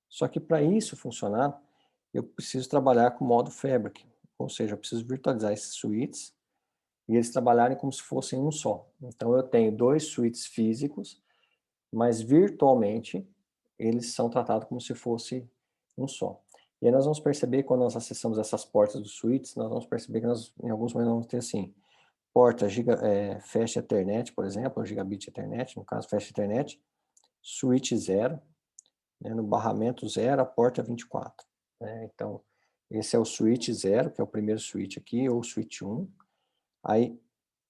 Só que para isso funcionar, eu preciso trabalhar com o modo Fabric, ou seja, eu preciso virtualizar esses switches e eles trabalharem como se fossem um só. Então eu tenho dois switches físicos, mas virtualmente eles são tratados como se fosse um só. E aí nós vamos perceber, quando nós acessamos essas portas dos switches, nós vamos perceber que nós, em alguns momentos, vamos ter assim, porta Fast Ethernet, por exemplo, ou Gigabit Ethernet, no caso Fast Ethernet, switch 0, né, no barramento 0, a porta 24. Né? Então, esse é o switch 0, que é o primeiro switch aqui, ou switch 1. Aí,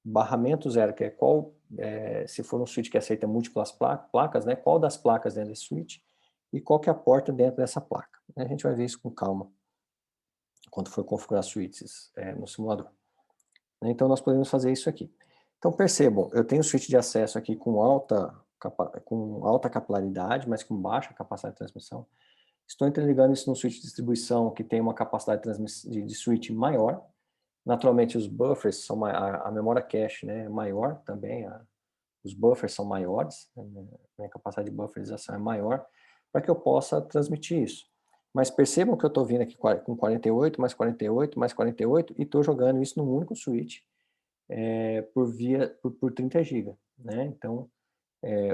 barramento 0, que é se for um switch que aceita múltiplas placas, né, qual das placas dentro desse switch e qual que é a porta dentro dessa placa. A gente vai ver isso com calma quando for configurar switches no simulador. Então, nós podemos fazer isso aqui. Então, percebam, eu tenho switch de acesso aqui com alta capilaridade, mas com baixa capacidade de transmissão. Estou interligando isso num switch de distribuição que tem uma capacidade de switch maior. Naturalmente, os buffers são a memória cache, né, é maior também, os buffers são maiores, a capacidade de bufferização é maior, para que eu possa transmitir isso. Mas percebam que eu estou vindo aqui com 48, mais 48, mais 48, e estou jogando isso num único switch por 30 GB. Né? Então,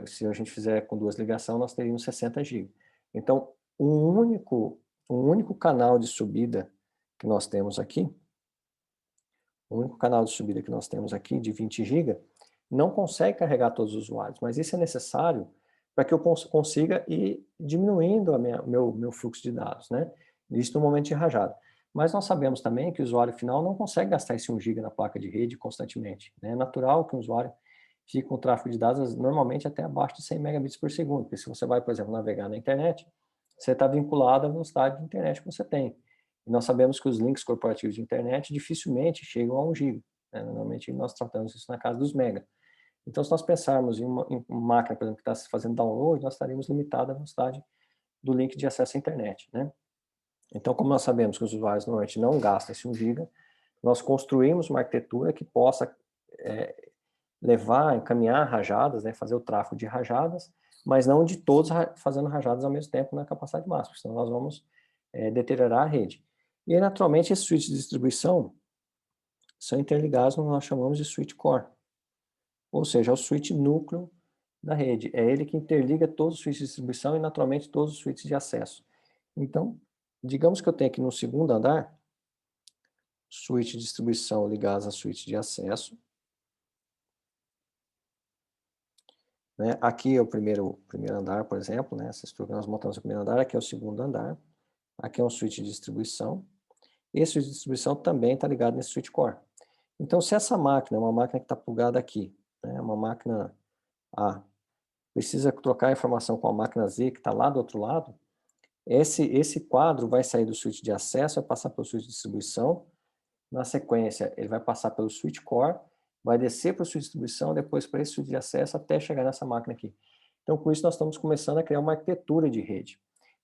se a gente fizer com duas ligações, nós teríamos 60 GB. Então, um único canal de subida que nós temos aqui, o único canal de subida que nós temos aqui, de 20 GB, não consegue carregar todos os usuários, mas isso é necessário para que eu consiga ir diminuindo o meu fluxo de dados, né? Isso no momento de rajada. Mas nós sabemos também que o usuário final não consegue gastar esse 1 GB na placa de rede constantemente. Né? É natural que o usuário fique com tráfego de dados normalmente até abaixo de 100 megabits por segundo, porque se você vai, por exemplo, navegar na internet, você está vinculado à velocidade de internet que você tem. E nós sabemos que os links corporativos de internet dificilmente chegam a 1 GB. Né? Normalmente nós tratamos isso na casa dos mega. Então, se nós pensarmos em uma máquina, por exemplo, que está fazendo download, nós estaríamos limitados à velocidade do link de acesso à internet. Né? Então, como nós sabemos que os usuários normalmente não gastam esse 1 GB, nós construímos uma arquitetura que possa encaminhar rajadas, né, fazer o tráfego de rajadas, mas não de todos fazendo rajadas ao mesmo tempo na capacidade máxima, senão nós vamos deteriorar a rede. E, naturalmente, esses switches de distribuição são interligados no que nós chamamos de switch core, ou seja, é o switch núcleo da rede. É ele que interliga todos os switches de distribuição e, naturalmente, todos os switches de acesso. Então, digamos que eu tenho aqui no segundo andar, switch de distribuição ligados a switch de acesso. Né? Aqui é o primeiro andar, por exemplo, né? Essa estrutura que nós montamos no primeiro andar, aqui é o segundo andar. Aqui é um switch de distribuição. Esse switch de distribuição também está ligado nesse switch core. Então, se essa máquina é uma máquina que está plugada aqui, né? Uma máquina A, precisa trocar a informação com a máquina Z, que está lá do outro lado, esse quadro vai sair do switch de acesso, vai passar pelo switch de distribuição. Na sequência, ele vai passar pelo switch core, vai descer para o switch de distribuição, depois para esse switch de acesso, até chegar nessa máquina aqui. Então, com isso, nós estamos começando a criar uma arquitetura de rede.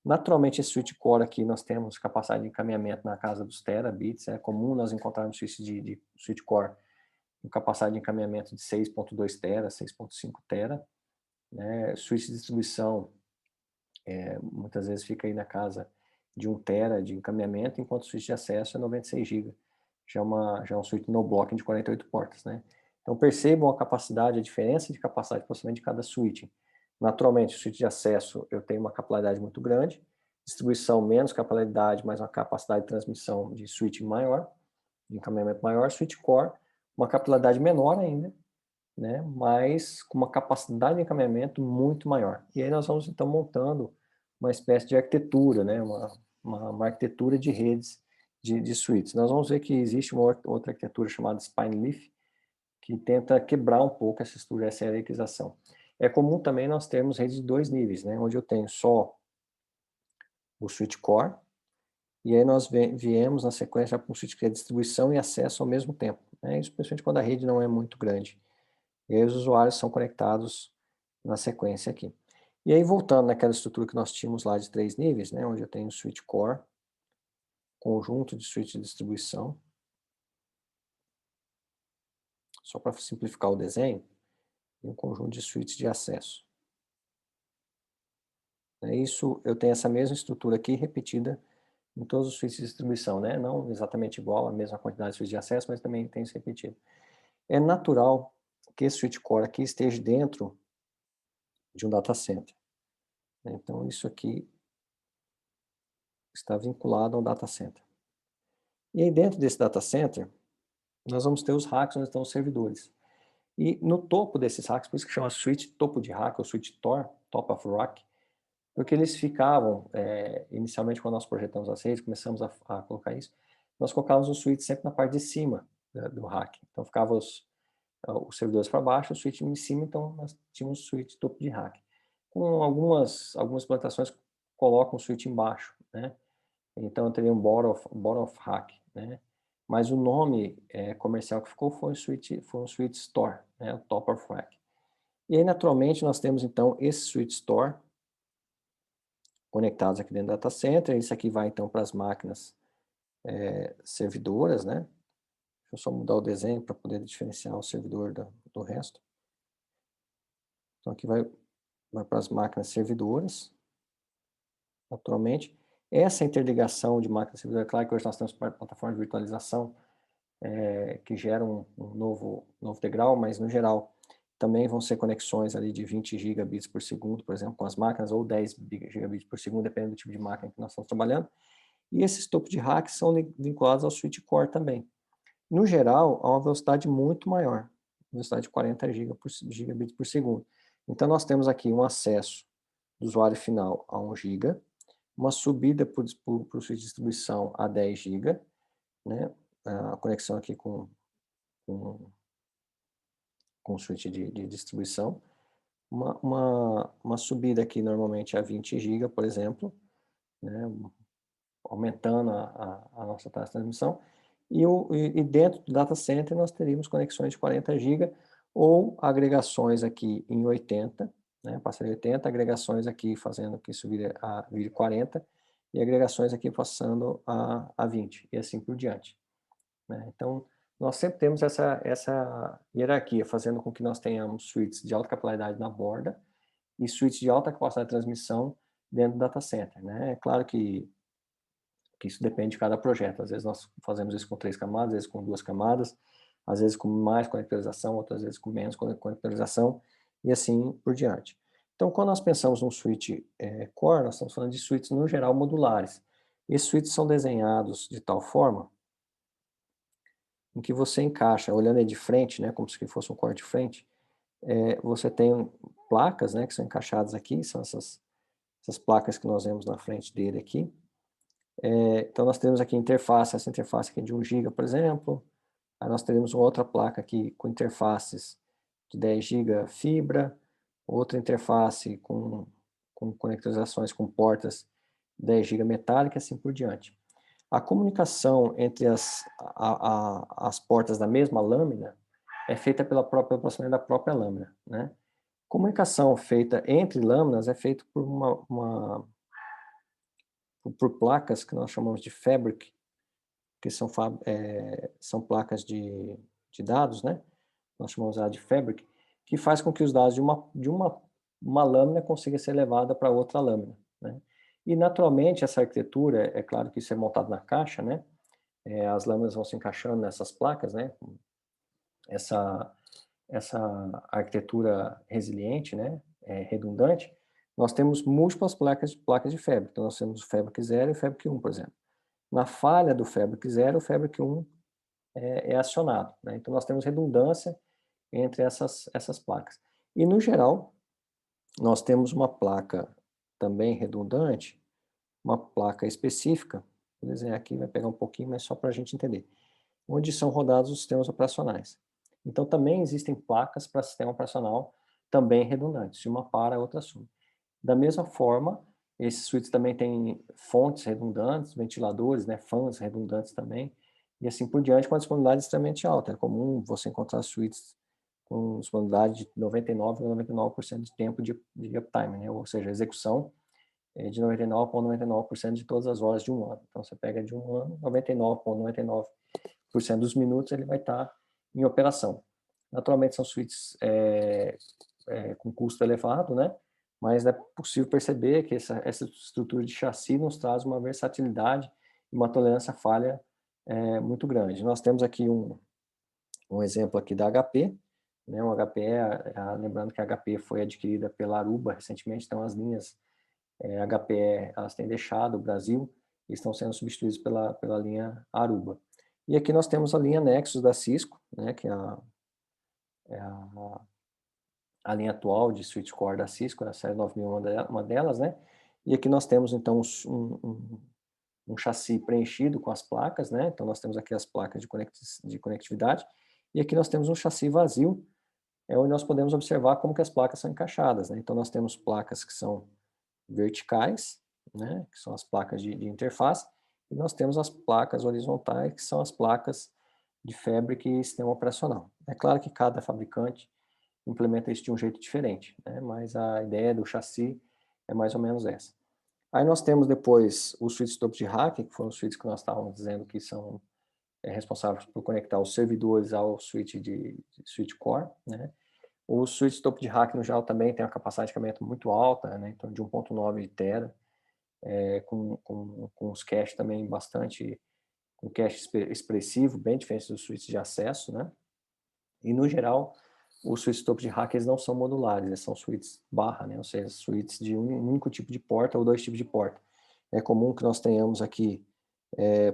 Naturalmente, esse switch core aqui, nós temos capacidade de encaminhamento na casa dos terabits. É comum nós encontrarmos switch de switch core com capacidade de encaminhamento de 6.2 tera, 6.5 tera. Né? Switch de distribuição, muitas vezes fica aí na casa de 1 tera de encaminhamento, enquanto o switch de acesso é 96 GB. Já é um switch no blocking de 48 portas, né? Então percebam a capacidade, a diferença de capacidade de processamento de cada switch. Naturalmente, o switch de acesso eu tenho uma capilaridade muito grande, distribuição menos capilaridade, mas uma capacidade de transmissão de switching maior, de encaminhamento maior, switch core, uma capilaridade menor ainda, né, mas com uma capacidade de encaminhamento muito maior. E aí nós vamos então montando uma espécie de arquitetura, né, uma arquitetura de redes de switches. Nós vamos ver que existe uma outra arquitetura chamada Spine Leaf, que tenta quebrar um pouco essa hierarquização. É comum também nós termos redes de 2 níveis, né, onde eu tenho só o switch core, e aí nós viemos na sequência para um switch que é distribuição e acesso ao mesmo tempo, né, isso principalmente quando a rede não é muito grande. E aí os usuários são conectados na sequência aqui. E aí voltando naquela estrutura que nós tínhamos lá de 3 níveis, né, onde eu tenho o switch core, conjunto de switch de distribuição, só para simplificar o desenho, e um conjunto de switches de acesso. Isso, eu tenho essa mesma estrutura aqui repetida em todos os switches de distribuição, né? Não exatamente igual, a mesma quantidade de switches de acesso, mas também tem isso repetido. É natural que esse switch core aqui esteja dentro de um data center. Então, isso aqui está vinculado a um data center. E aí, dentro desse data center, nós vamos ter os racks onde estão os servidores. E no topo desses racks, por isso que chama switch topo de rack, ou switch TOR, top of rack, porque eles ficavam, inicialmente quando nós projetamos as redes, começamos a colocar isso, nós colocávamos o switch sempre na parte de cima do rack. Então ficavam os servidores para baixo, o switch em cima, então nós tínhamos o switch topo de rack. Com algumas implantações colocam o switch embaixo, né? Então teria um bottom of rack, né? Mas o nome comercial que ficou foi um switch store, né? O top of rack. E aí naturalmente nós temos então esse switch store conectados aqui dentro do data center. Isso aqui vai então para as máquinas servidoras, né? Deixa eu só mudar o desenho para poder diferenciar o servidor do resto. Então aqui vai para as máquinas servidoras, naturalmente. Essa interligação de máquinas servidoras, claro que hoje nós temos plataformas de virtualização que geram um novo degrau, mas no geral também vão ser conexões ali de 20 gigabits por segundo, por exemplo, com as máquinas, ou 10 gigabits por segundo, dependendo do tipo de máquina que nós estamos trabalhando. E esses topos de rack são vinculados ao switch core também. No geral, há uma velocidade muito maior, velocidade de 40 gigabits por segundo. Então, nós temos aqui um acesso do usuário final a 1 GB, uma subida para o switch de distribuição a 10 GB, né? A conexão aqui com o switch de distribuição, uma subida aqui normalmente a 20 GB, por exemplo, né? Aumentando a nossa taxa de transmissão, e dentro do data center nós teríamos conexões de 40 GB ou agregações aqui em 80, né, passaria 80, agregações aqui fazendo que isso vire 40, e agregações aqui passando a 20, e assim por diante. Né? Então, nós sempre temos essa hierarquia, fazendo com que nós tenhamos switches de alta capilaridade na borda e switches de alta capacidade de transmissão dentro do data center. Né? É claro que isso depende de cada projeto. Às vezes nós fazemos isso com 3 camadas, às vezes com 2 camadas, às vezes com mais conectorização, outras vezes com menos conectorização, e assim por diante. Então, quando nós pensamos num switch core, nós estamos falando de switches, no geral, modulares. Esses switches são desenhados de tal forma em que você encaixa, olhando aí de frente, né, como se fosse um core de frente, você tem placas, né, que são encaixadas aqui, são essas placas que nós vemos na frente dele aqui. Então, nós temos aqui interface, essa interface aqui de 1 GB, por exemplo. Aí nós teremos uma outra placa aqui com interfaces de 10 GB fibra, outra interface com conectorizações com portas 10 GB metálica, assim por diante. A comunicação entre as portas da mesma lâmina é feita pela proximidade da própria lâmina, né? Comunicação feita entre lâminas é feita por placas que nós chamamos de fabric, que são placas de dados, né? Nós chamamos ela de fabric, que faz com que os dados de uma lâmina consiga ser levada para outra lâmina, né? E naturalmente essa arquitetura, é claro que isso é montado na caixa, né? As lâminas vão se encaixando nessas placas, né? Essa arquitetura resiliente, né? redundante, nós temos múltiplas placas de Fabric. Então, nós temos o Fabric 0 e o Fabric 1, por exemplo. Na falha do Fabric 0, o Fabric 1 é acionado, né? Então, nós temos redundância entre essas placas. E, no geral, nós temos uma placa também redundante, uma placa específica, vou desenhar aqui, vai pegar um pouquinho, mas só para a gente entender, onde são rodados os sistemas operacionais. Então, também existem placas para sistema operacional também redundantes, de uma para, a outra assume. Da mesma forma, esses switches também têm fontes redundantes, ventiladores, né, fãs redundantes também, e assim por diante, com a disponibilidade extremamente alta. É comum você encontrar switches com disponibilidade de 99,99% de tempo de uptime, né, ou seja, execução de 99,99% de todas as horas de um ano. Então, você pega de um ano, 99,99% dos minutos ele vai estar em operação. Naturalmente, são switches com custo elevado, né? Mas é possível perceber que essa estrutura de chassi nos traz uma versatilidade e uma tolerância à falha muito grande. Nós temos aqui um exemplo aqui da HP, né? O HP, lembrando que a HP foi adquirida pela Aruba recentemente, então as linhas HPE, elas têm deixado o Brasil e estão sendo substituídas pela linha Aruba. E aqui nós temos a linha Nexus da Cisco, né? Que é a linha atual de switch core da Cisco, a série 9000 uma delas, né? E aqui nós temos, então, um chassi preenchido com as placas, né? Então, nós temos aqui as placas de conectividade, e aqui nós temos um chassi vazio, onde nós podemos observar como que as placas são encaixadas, né? Então, nós temos placas que são verticais, né? Que são as placas de interface, e nós temos as placas horizontais, que são as placas de Fabric e sistema operacional. É claro que cada fabricante implementa isso de um jeito diferente, né? Mas a ideia do chassi é mais ou menos essa. Aí nós temos depois os switches topo de rack, que foram os switches que nós estávamos dizendo que são responsáveis por conectar os servidores ao switch de switch core, né? Os switches topo de rack no geral também tem uma capacidade de carregamento muito alta, né? Então de 1.9 tera, com os caches também bastante, com cache expressivo, bem diferente dos switches de acesso, né? E no geral os switches topo de rack eles não são modulares, eles são switches barra, né? Ou seja, switches de um único tipo de porta ou dois tipos de porta. É comum que nós tenhamos aqui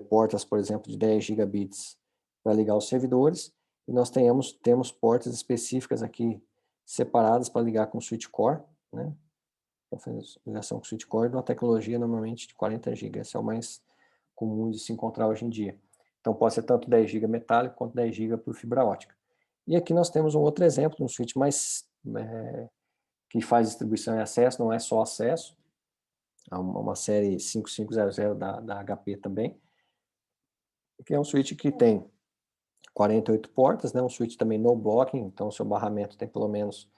portas, por exemplo, de 10 gigabits para ligar os servidores, e nós temos portas específicas aqui separadas para ligar com o switch core, né? Para fazer ligação com o switch core de uma tecnologia normalmente de 40 GB, esse é o mais comum de se encontrar hoje em dia. Então pode ser tanto 10 GB metálico quanto 10 GB por fibra ótica. E aqui nós temos um outro exemplo de um switch mais que faz distribuição e acesso, não é só acesso, há uma série 5500 da HP também, que é um switch que tem 48 portas, né? Um switch também no blocking, então o seu barramento tem pelo menos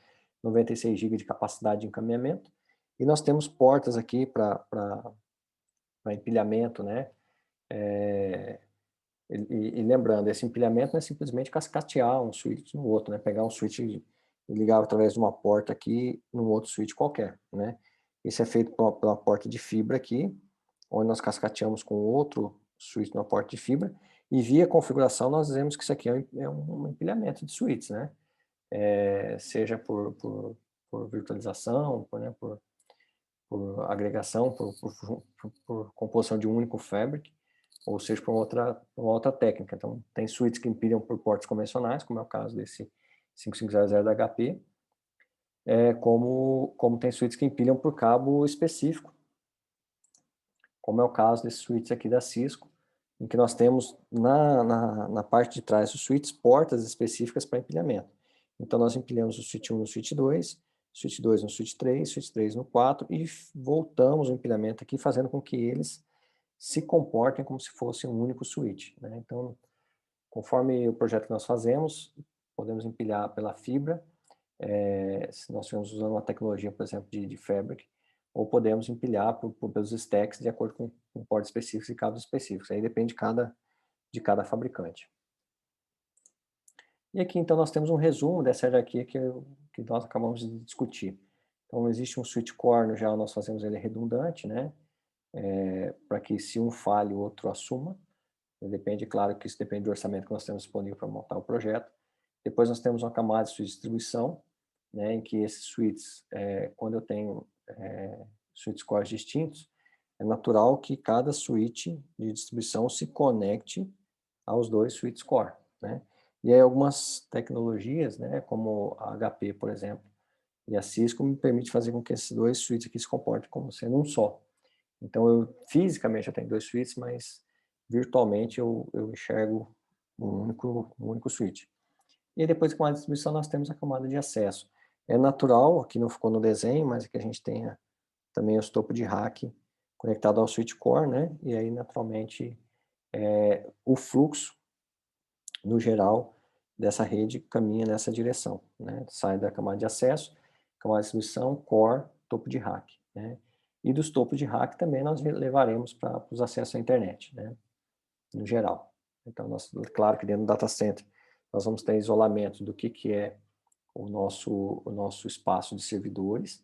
96 GB de capacidade de encaminhamento. E nós temos portas aqui para empilhamento, né? E lembrando, esse empilhamento não é simplesmente cascatear um switch no outro, né? Pegar um switch e ligar através de uma porta aqui num outro switch qualquer, né? Isso é feito pela porta de fibra aqui, onde nós cascateamos com outro switch na porta de fibra, e via configuração nós dizemos que isso aqui é um empilhamento de switches, né? Seja por virtualização, por agregação, por composição de um único fabric, ou seja, por uma outra técnica. Então, tem switches que empilham por portas convencionais, como é o caso desse 5500 da HP, como tem switches que empilham por cabo específico, como é o caso desse switch aqui da Cisco, em que nós temos na parte de trás dos switches portas específicas para empilhamento. Então, nós empilhamos o switch 1 no switch 2, switch 2 no switch 3, switch 3 no 4, e voltamos o empilhamento aqui, fazendo com que eles se comportem como se fosse um único switch, né? Então, conforme o projeto que nós fazemos, podemos empilhar pela fibra, se nós estivermos usando uma tecnologia, por exemplo, de Fabric, ou podemos empilhar pelos stacks de acordo com portas específicos e cabos específicos. Aí depende de cada fabricante. E aqui, então, nós temos um resumo dessa hierarquia que nós acabamos de discutir. Então, existe um switch core, no geral, nós fazemos ele redundante, né? Para que se um falhe, o outro assuma. Depende, claro, que isso depende do orçamento que nós temos disponível para montar o projeto. Depois nós temos uma camada de distribuição, né, em que esses switches, quando eu tenho switch cores distintos, é natural que cada switch de distribuição se conecte aos dois switch core, né? E aí algumas tecnologias, né, como a HP, por exemplo, e a Cisco me permite fazer com que esses dois switches aqui se comportem como sendo um só. Então, fisicamente eu tenho dois switches, mas virtualmente eu enxergo um único switch. E aí, depois, com a distribuição, nós temos a camada de acesso. É natural, aqui não ficou no desenho, mas que a gente tenha também os topos de rack conectado ao switch core, né? E aí, naturalmente, o fluxo, no geral, dessa rede caminha nessa direção, né? Sai da camada de acesso, camada de distribuição, core, topo de rack, né? E dos topos de rack também nós levaremos para os acessos à internet, né? No geral. Então, claro que dentro do data center nós vamos ter isolamento do que é o nosso espaço de servidores,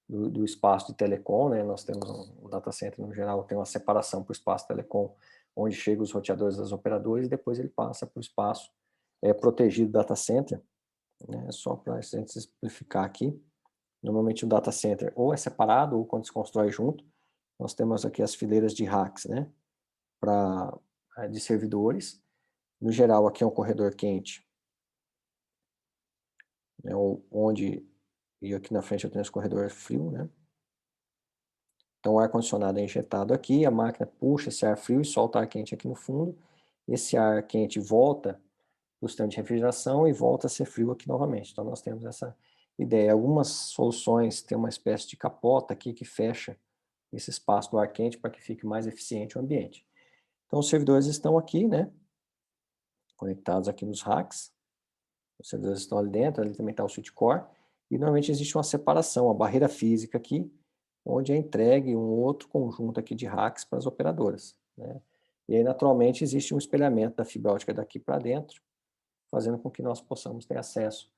do espaço de telecom, né? Nós temos um data center, no geral, tem uma separação para o espaço telecom, onde chegam os roteadores das operadoras, e depois ele passa para o espaço protegido data center, né? Só para a gente simplificar aqui. Normalmente o data center ou é separado, ou quando se constrói junto, nós temos aqui as fileiras de racks, né? De servidores. No geral, aqui é um corredor quente, né? E aqui na frente eu tenho esse corredor frio, né? Então o ar-condicionado é injetado aqui, a máquina puxa esse ar frio e solta ar quente aqui no fundo. Esse ar quente volta para o sistema de refrigeração e volta a ser frio aqui novamente. Então nós temos essa ideia. Algumas soluções têm uma espécie de capota aqui que fecha esse espaço do ar quente para que fique mais eficiente o ambiente. Então os servidores estão aqui, né? Conectados aqui nos racks. Os servidores estão ali dentro, ali também está o switch core. E normalmente existe uma separação, uma barreira física aqui, onde é entregue um outro conjunto aqui de racks para as operadoras, né? E aí, naturalmente, existe um espelhamento da fibra ótica daqui para dentro, fazendo com que nós possamos ter acesso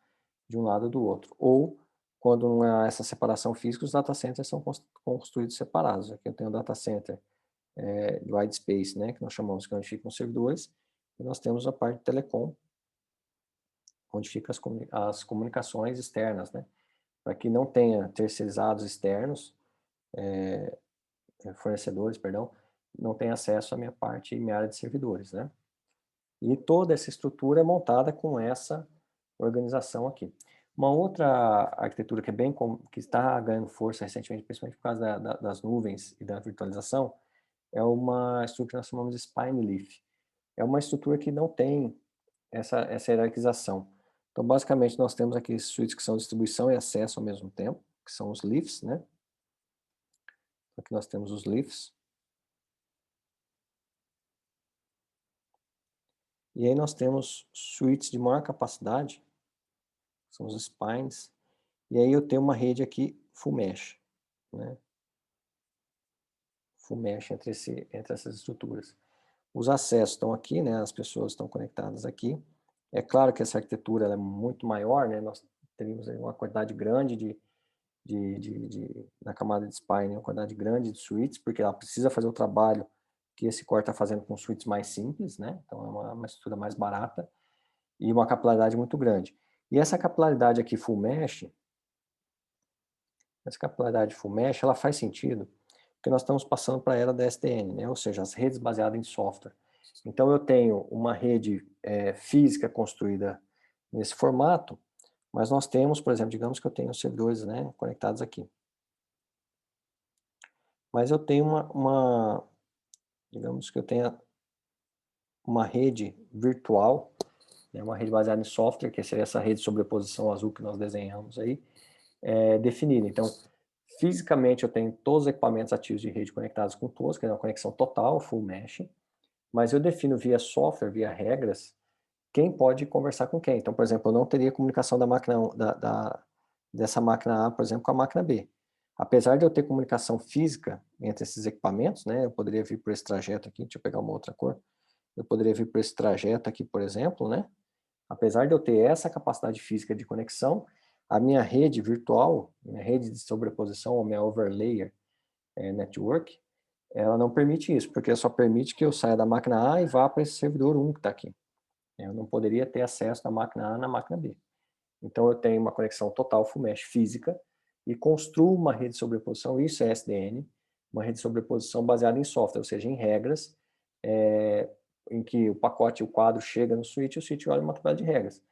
de um lado do outro. Ou, quando não há essa separação física, os data centers são construídos separados. Aqui eu tenho o data center de wide space, né, que nós chamamos que é onde ficam os servidores, e nós temos a parte de telecom, onde ficam as comunicações externas, né, para que não tenha terceirizados externos, fornecedores, perdão, não tenha acesso à minha parte e minha área de servidores, né. E toda essa estrutura é montada com essa organização aqui. Uma outra arquitetura que é que está ganhando força recentemente, principalmente por causa das nuvens e da virtualização, é uma estrutura que nós chamamos de spine leaf. É uma estrutura que não tem essa hierarquização. Então, basicamente, nós temos aqui suítes que são distribuição e acesso ao mesmo tempo, que são os leafs, né? Aqui nós temos os leafs. E aí nós temos suítes de maior capacidade, são os spines. E aí eu tenho uma rede aqui full mesh, né? Full mesh entre essas estruturas. Os acessos estão aqui, né? As pessoas estão conectadas aqui. É claro que essa arquitetura ela é muito maior, né? Nós teríamos uma quantidade grande na camada de spine, uma quantidade grande de suítes, porque ela precisa fazer o trabalho que esse core está fazendo com suítes mais simples, né? Então é uma estrutura mais barata e uma capilaridade muito grande. E essa capilaridade aqui full mesh, ela faz sentido porque nós estamos passando para a era da SDN, né? Ou seja, as redes baseadas em software. Então eu tenho uma rede física construída nesse formato, mas nós temos, por exemplo, digamos que eu tenho servidores, né, conectados aqui. Mas eu tenho digamos que eu tenha uma rede virtual, né, uma rede baseada em software, que seria essa rede de sobreposição azul que nós desenhamos aí, definida. Então, fisicamente eu tenho todos os equipamentos ativos de rede conectados com todos, que é uma conexão total, full mesh, mas eu defino via software, via regras, quem pode conversar com quem. Então, por exemplo, eu não teria comunicação da máquina dessa máquina A, por exemplo, com a máquina B. Apesar de eu ter comunicação física entre esses equipamentos, né, eu poderia vir por esse trajeto aqui, deixa eu pegar uma outra cor, eu poderia vir por esse trajeto aqui, por exemplo, né, apesar de eu ter essa capacidade física de conexão, a minha rede virtual, minha rede de sobreposição, ou minha overlayer network, ela não permite isso, porque só permite que eu saia da máquina A e vá para esse servidor 1 que está aqui. Eu não poderia ter acesso da máquina A na máquina B. Então, eu tenho uma conexão total full mesh física e construo uma rede de sobreposição, isso é SDN, uma rede de sobreposição baseada em software, ou seja, em regras, em que o pacote, o quadro chega no switch e o switch olha uma tabela de regras.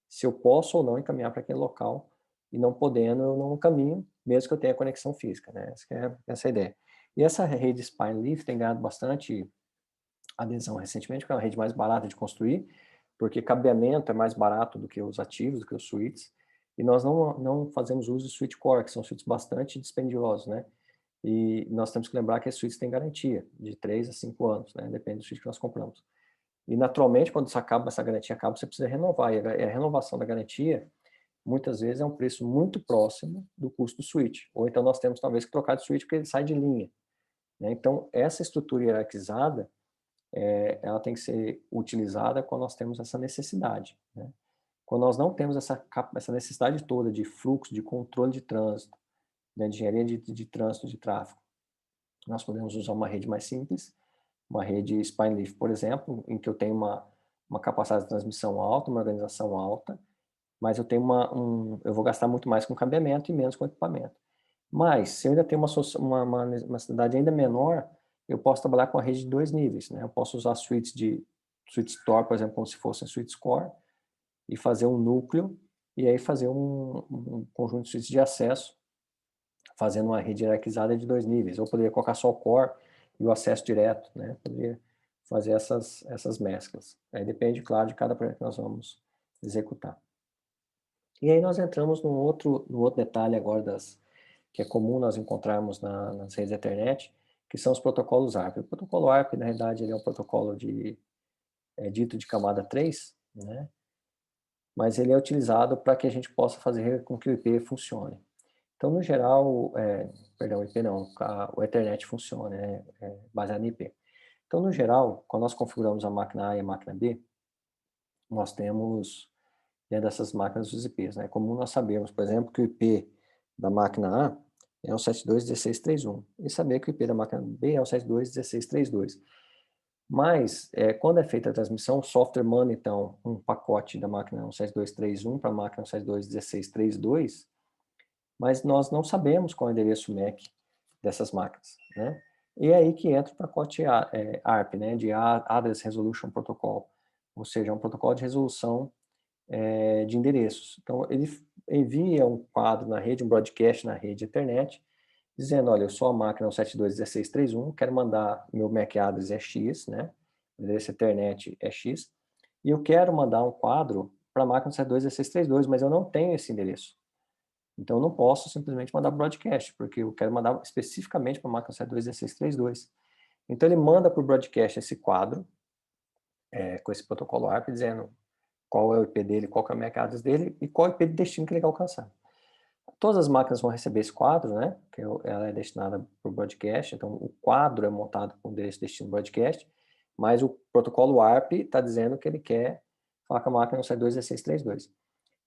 Se eu posso ou não encaminhar para aquele local, e não podendo, eu não caminho, mesmo que eu tenha conexão física, né? Essa é a ideia. E essa rede Spine Leaf tem ganhado bastante adesão recentemente, porque é uma rede mais barata de construir, porque cabeamento é mais barato do que os ativos, do que os switches, e nós não fazemos uso de switch core, que são switches bastante dispendiosos, né? E nós temos que lembrar que esses switches têm garantia de 3 a 5 anos, né? Depende do switch que nós compramos. E naturalmente, quando essa garantia acaba, você precisa renovar, e a renovação da garantia, muitas vezes, é um preço muito próximo do custo do switch, ou então nós temos talvez que trocar de switch porque ele sai de linha, né? Então, essa estrutura hierarquizada, ela tem que ser utilizada quando nós temos essa necessidade, né? Quando nós não temos essa necessidade toda de fluxo, de controle de trânsito, né, de engenharia de trânsito, de tráfego, nós podemos usar uma rede mais simples, uma rede Spine Leaf, por exemplo, em que eu tenho uma capacidade de transmissão alta, uma organização alta, mas eu tenho eu vou gastar muito mais com cabeamento e menos com equipamento. Mas, se eu ainda tenho uma cidade ainda menor, eu posso trabalhar com a rede de 2 níveis, né? Eu posso usar suítes suite store, por exemplo, como se fosse suite core, e fazer um núcleo, e aí fazer um conjunto de suítes de acesso, fazendo uma rede hierarquizada de 2 níveis. Ou poderia colocar só o core e o acesso direto, né? Poderia fazer essas mesclas. Aí depende, claro, de cada projeto que nós vamos executar. E aí nós entramos no outro detalhe agora que é comum nós encontrarmos nas redes Ethernet, que são os protocolos ARP. O protocolo ARP, na realidade, ele é um protocolo dito de camada 3, né? Mas ele é utilizado para que a gente possa fazer com que o IP funcione. Então, no geral, perdão, o IP não, o Ethernet funciona, baseado em IP. Então, no geral, quando nós configuramos a máquina A e a máquina B, nós temos dentro dessas máquinas os IPs, né? É comum nós sabermos, por exemplo, que o IP da máquina A é o 72.16.3.1 e saber que o IP da máquina B é o 72.16.3.2. Mas, quando é feita a transmissão, o software manda, então, um pacote da máquina 172.3.1 para a máquina 172.16.3.2, mas nós não sabemos qual é o endereço MAC dessas máquinas, né? E é aí que entra o pacote ARP, né, de Address Resolution Protocol, ou seja, um protocolo de resolução de endereços. Então, ele envia um quadro na rede, um broadcast na rede Ethernet, dizendo, olha, eu sou a máquina 172.16.3.1, quero mandar, meu MAC address é X, né? O endereço Ethernet é X, e eu quero mandar um quadro para a máquina 172.16.3.2, mas eu não tenho esse endereço. Então, eu não posso simplesmente mandar broadcast, porque eu quero mandar especificamente para a máquina 172.16.3.2. Então, ele manda para o broadcast esse quadro, com esse protocolo ARP, dizendo qual é o IP dele, qual é o MAC address dele e qual é o IP de destino que ele quer alcançar. Todas as máquinas vão receber esse quadro, né? Que ela é destinada para o broadcast, então o quadro é montado com o endereço de destino broadcast, mas o protocolo ARP está dizendo que ele quer falar com a máquina 172.16.3.2.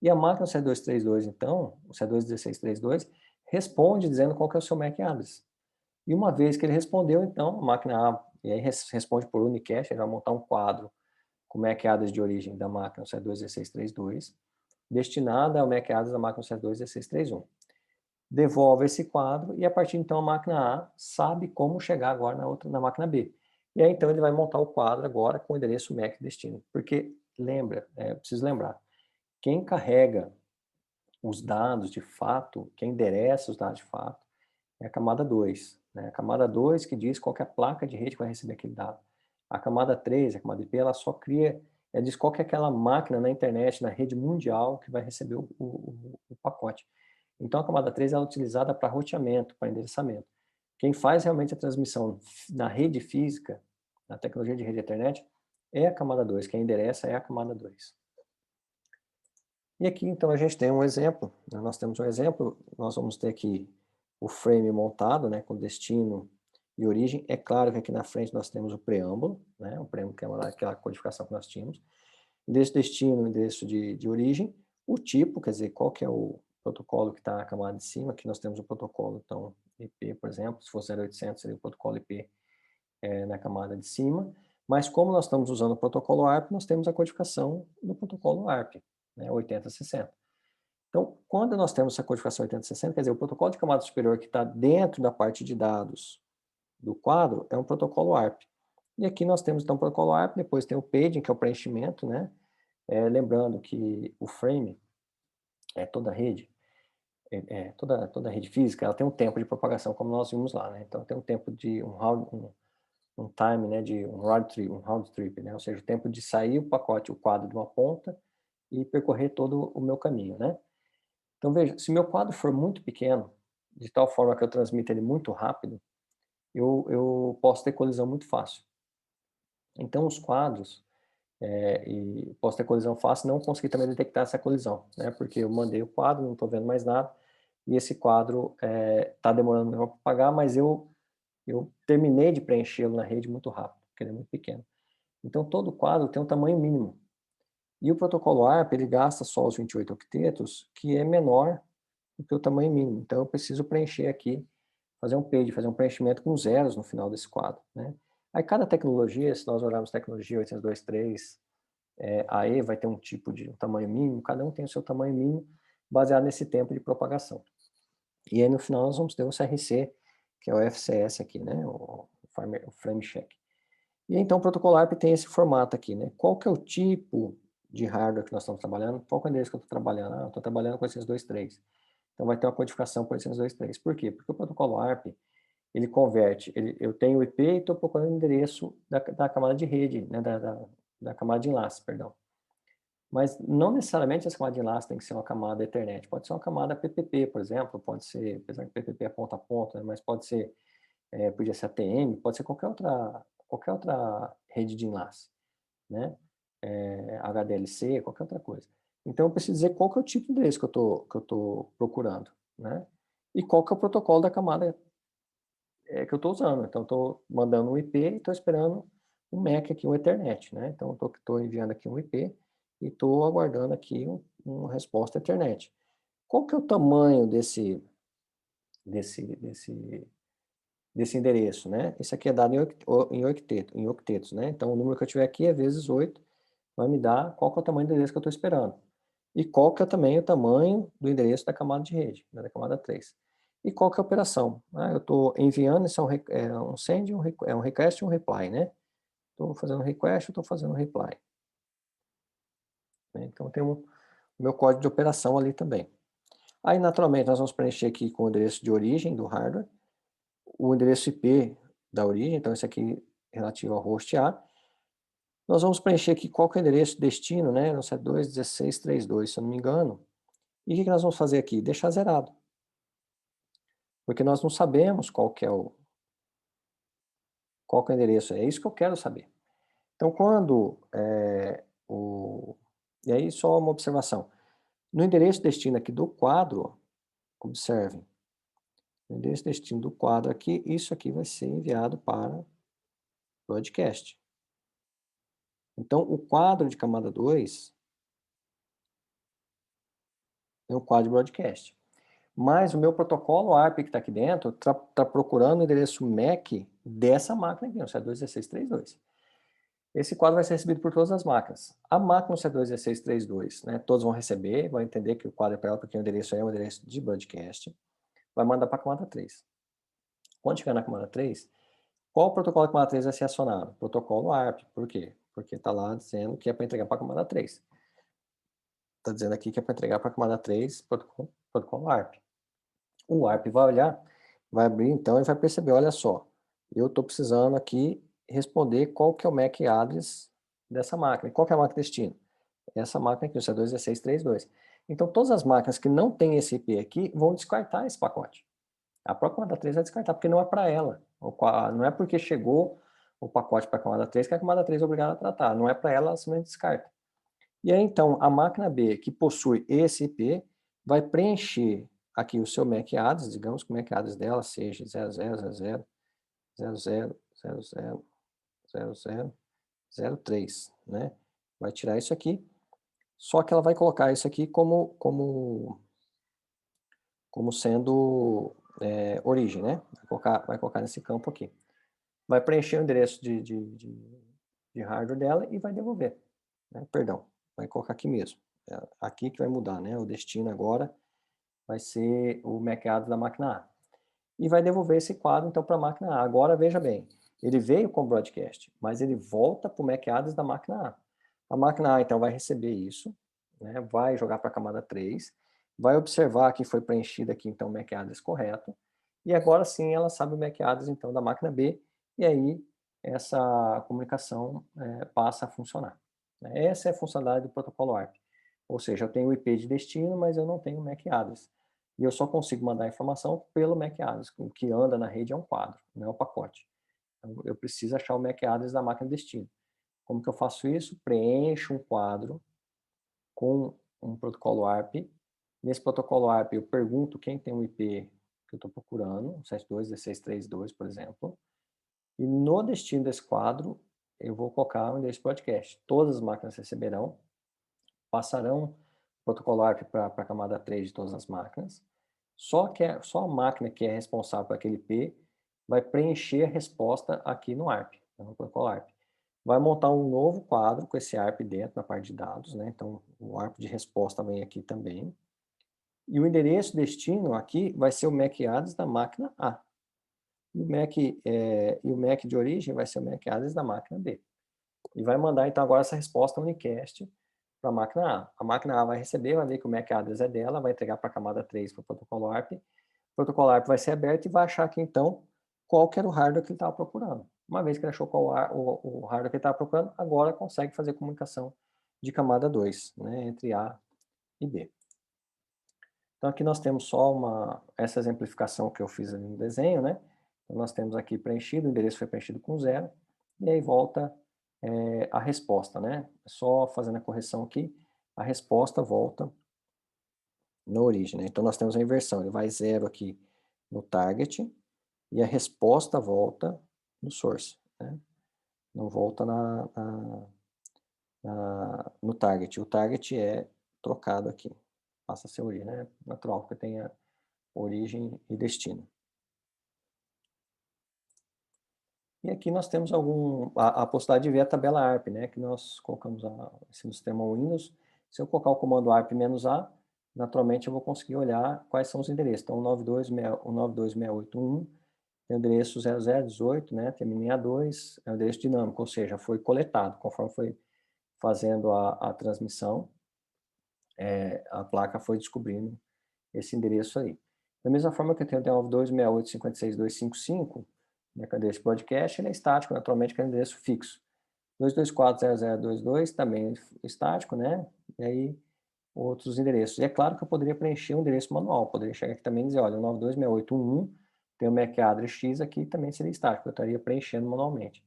E a máquina 172.3.2, então, o 172.16.3.2, responde dizendo qual que é o seu MAC address. E uma vez que ele respondeu, então, a máquina A, e aí responde por unicast, ele vai montar um quadro com o MAC address de origem da máquina 172.16.3.2, destinada ao MAC address da máquina 172.16.3.1. Devolve esse quadro e a partir então a máquina A sabe como chegar agora na máquina B. E aí então ele vai montar o quadro agora com o endereço MAC destino. Porque lembra, preciso lembrar, quem carrega os dados de fato, quem endereça os dados de fato, é a camada 2. Né? A camada 2 que diz qual que é a placa de rede que vai receber aquele dado. A camada 3, a camada IP, ela só cria, ela diz qual que é aquela máquina na internet, na rede mundial, que vai receber o pacote. Então, a camada 3 é utilizada para roteamento, para endereçamento. Quem faz realmente a transmissão na rede física, na tecnologia de rede Ethernet, é a camada 2. Quem endereça é a camada 2. E aqui, então, a gente tem um exemplo. Né? Nós temos um exemplo, nós vamos ter aqui o frame montado, né, com destino e origem. É claro que aqui na frente nós temos o preâmbulo, né, o preâmbulo que é aquela codificação que nós tínhamos. Endereço de destino, endereço de origem. O tipo, quer dizer, qual que é o protocolo que está na camada de cima. Aqui nós temos o protocolo, então, IP, por exemplo. Se fosse 0800, seria o protocolo IP na camada de cima. Mas como nós estamos usando o protocolo ARP, nós temos a codificação do protocolo ARP, né, 8060. Então, quando nós temos essa codificação 8060, quer dizer, o protocolo de camada superior que está dentro da parte de dados do quadro é um protocolo ARP. E aqui nós temos, então, o protocolo ARP, depois tem o paging, que é o preenchimento, né? Lembrando que o frame, toda rede, toda rede física, ela tem um tempo de propagação, como nós vimos lá, né? Então, tem um tempo de um time, né, de um round trip, né? Ou seja, o tempo de sair o pacote, o quadro de uma ponta e percorrer todo o meu caminho, né? Então, veja, se meu quadro for muito pequeno, de tal forma que eu transmito ele muito rápido, eu posso ter colisão muito fácil. Então, os quadros, e posso ter colisão fácil, não consegui também detectar essa colisão, né? Porque eu mandei o quadro, não estou vendo mais nada, e esse quadro está demorando para pagar, mas eu terminei de preenchê-lo na rede muito rápido, porque ele é muito pequeno. Então, todo quadro tem um tamanho mínimo. E o protocolo ARP, ele gasta só os 28 octetos, que é menor do que o tamanho mínimo. Então, eu preciso preencher aqui, fazer um page, fazer um preenchimento com zeros no final desse quadro, né? Aí, cada tecnologia, se nós olharmos tecnologia 802.3, AE vai ter um tipo de um tamanho mínimo, cada um tem o seu tamanho mínimo, baseado nesse tempo de propagação. E aí, no final, nós vamos ter o CRC, que é o FCS aqui, né? O frame check. E então o protocolo ARP tem esse formato aqui, né? Qual que é o tipo de hardware que nós estamos trabalhando? Qual que é o endereço que eu estou trabalhando? Eu estou trabalhando com 802.3. Então vai ter uma codificação por 802.3. Por quê? Porque o protocolo ARP, ele converte, eu tenho o IP e estou procurando o endereço da camada de rede, né? Da camada de enlace, perdão. Mas não necessariamente essa camada de enlace tem que ser uma camada Ethernet. Pode ser uma camada PPP, por exemplo, pode ser, apesar que PPP é ponta a ponta, né? Mas pode ser, podia ser ATM, pode ser qualquer outra rede de enlace, né? HDLC, qualquer outra coisa. Então, eu preciso dizer qual que é o tipo de endereço que eu tô procurando, né? E qual que é o protocolo da camada que eu estou usando. Então, estou mandando um IP e estou esperando um MAC aqui, um Ethernet, né? Então, estou enviando aqui um IP e estou aguardando aqui uma resposta Ethernet. Qual que é o tamanho desse, desse, desse endereço, né? Esse aqui é dado em octetos, né? Então, o número que eu tiver aqui é vezes 8, vai me dar qual que é o tamanho do endereço que eu estou esperando. E qual que é também o tamanho do endereço da camada de rede, né, da camada 3. E qual que é a operação? Eu estou enviando, isso um send, um request e um reply, né? Estou fazendo request, estou fazendo reply. Né? Então, tem o meu código de operação ali também. Aí, naturalmente, nós vamos preencher aqui com o endereço de origem do hardware, o endereço IP da origem, então esse aqui relativo ao host A. Nós vamos preencher aqui qual que é o endereço destino, né, no 72.16.32, se eu não me engano. E o que nós vamos fazer aqui? Deixar zerado. Porque nós não sabemos qual que é o endereço, é isso que eu quero saber. Então, e aí só uma observação. No endereço destino aqui do quadro, observem, no endereço destino do quadro aqui, isso aqui vai ser enviado para broadcast. Então, o quadro de camada 2 é um quadro de broadcast. Mas o meu protocolo ARP que está aqui dentro está procurando o endereço MAC dessa máquina aqui, no C21632. Esse quadro vai ser recebido por todas as máquinas. A máquina no C21632, né, todos vão receber, vão entender que o quadro é para ela, porque o endereço é um endereço de broadcast, vai mandar para a camada 3. Quando chegar na camada 3, qual o protocolo da camada 3 vai ser acionado? Protocolo ARP. Por quê? Porque está lá dizendo que é para entregar para a camada 3. Está dizendo aqui que é para entregar para a camada 3, protocolo ARP. O ARP vai olhar, vai abrir então e vai perceber, olha só, eu estou precisando aqui responder qual que é o MAC address dessa máquina. Qual que é a máquina destino? Essa máquina aqui, o C21632. Então, todas as máquinas que não têm esse IP aqui vão descartar esse pacote. A própria camada 3 vai descartar, porque não é para ela. Não é porque chegou o pacote para a camada 3 que a camada 3 é obrigada a tratar. Não é para ela, ela simplesmente descarta. E aí, então, a máquina B, que possui esse IP, vai preencher aqui o seu MAC address, digamos que o MAC address dela seja 0000000003, né? Vai tirar isso aqui, só que ela vai colocar isso aqui como sendo origem, né? Vai colocar nesse campo aqui. Vai preencher o endereço de hardware dela e vai devolver, né? Perdão, vai colocar aqui mesmo. aqui que vai mudar, né? O destino agora vai ser o MAC address da máquina A. E vai devolver esse quadro, então, para a máquina A. Agora, veja bem, ele veio com o broadcast, mas ele volta para o MAC address da máquina A. A máquina A, então, vai receber isso, né? Vai jogar para a camada 3, vai observar que foi preenchido aqui, então, o MAC address correto, e agora sim ela sabe o MAC address, então, da máquina B, e aí essa comunicação passa a funcionar. Essa é a funcionalidade do protocolo ARP. Ou seja, eu tenho o IP de destino, mas eu não tenho o MAC address. E eu só consigo mandar informação pelo MAC address. O que anda na rede é um quadro, não é o pacote. Então, eu preciso achar o MAC address da máquina de destino. Como que eu faço isso? Preencho um quadro com um protocolo ARP. Nesse protocolo ARP, eu pergunto quem tem o IP que eu estou procurando, 72.16.32, por exemplo. E no destino desse quadro, eu vou colocar o endereço podcast. Todas as máquinas receberão, passarão o protocolo ARP para a camada 3 de todas as máquinas. Só a máquina que é responsável por aquele IP vai preencher a resposta aqui no ARP, no protocolo ARP. Vai montar um novo quadro com esse ARP dentro, na parte de dados, né? Então, o ARP de resposta vem aqui também. E o endereço destino aqui vai ser o MAC address da máquina A. E o MAC de origem vai ser o MAC address da máquina B. E vai mandar, então, agora essa resposta unicast para a máquina A. A máquina A vai receber, vai ver que o MAC address é dela, vai entregar para a camada 3 para o protocolo ARP. O protocolo ARP vai ser aberto e vai achar aqui, então, qual que era o hardware que ele estava procurando. Uma vez que ele achou qual o hardware que ele estava procurando, agora consegue fazer comunicação de camada 2, né, entre A e B. Então, aqui nós temos só essa exemplificação que eu fiz ali no desenho, né? Então, nós temos aqui preenchido, o endereço foi preenchido com 0, e aí volta a resposta, né? Só fazendo a correção aqui, a resposta volta na origem, né? Então, nós temos a inversão, ele vai 0 aqui no target, e a resposta volta no source, né? Não volta no target. O target é trocado aqui, passa a ser origem, né? Natural, porque tem a origem e destino. E aqui nós temos a possibilidade de ver a tabela ARP, né? Que nós colocamos esse no sistema Windows. Se eu colocar o comando ARP-A, naturalmente eu vou conseguir olhar quais são os endereços. Então, o 92.68.1 tem o endereço 0018, né? Termina em A2, é o endereço dinâmico, ou seja, foi coletado conforme foi fazendo a transmissão, a placa foi descobrindo esse endereço aí. Da mesma forma que eu tenho o 92.68.56.255, né, que é o endereço podcast, ele é estático, naturalmente, que é o endereço fixo. 224.0022 também é estático, né? E aí, outros endereços. E é claro que eu poderia preencher um endereço manual, poderia chegar aqui também e dizer, olha, o 92.68.1 tem o MAC address X aqui, também seria estático, eu estaria preenchendo manualmente.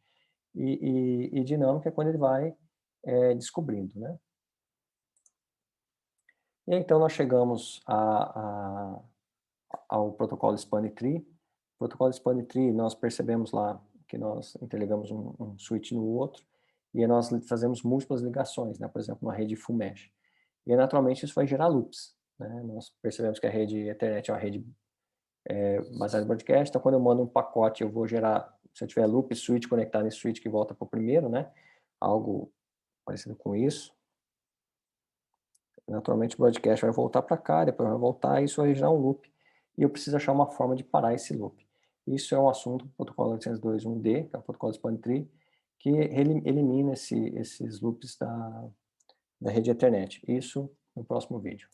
E dinâmico é quando ele vai descobrindo, né? E aí, então, nós chegamos ao protocolo Span Tree. O protocolo Span Tree, nós percebemos lá que nós interligamos um switch no outro, e aí nós fazemos múltiplas ligações, né? Por exemplo, uma rede full mesh. E aí, naturalmente, isso vai gerar loops, né? Nós percebemos que a rede Ethernet é uma rede baseada em broadcast, então quando eu mando um pacote, eu vou gerar, se eu tiver loop, switch conectado em switch que volta para o primeiro, né? Algo parecido com isso. Naturalmente o broadcast vai voltar para cá, depois vai voltar, e isso vai gerar um loop. E eu preciso achar uma forma de parar esse loop. Isso é um assunto do protocolo 802.1d, que é o protocolo Span Tree, que elimina esses loops da rede Ethernet. Isso no próximo vídeo.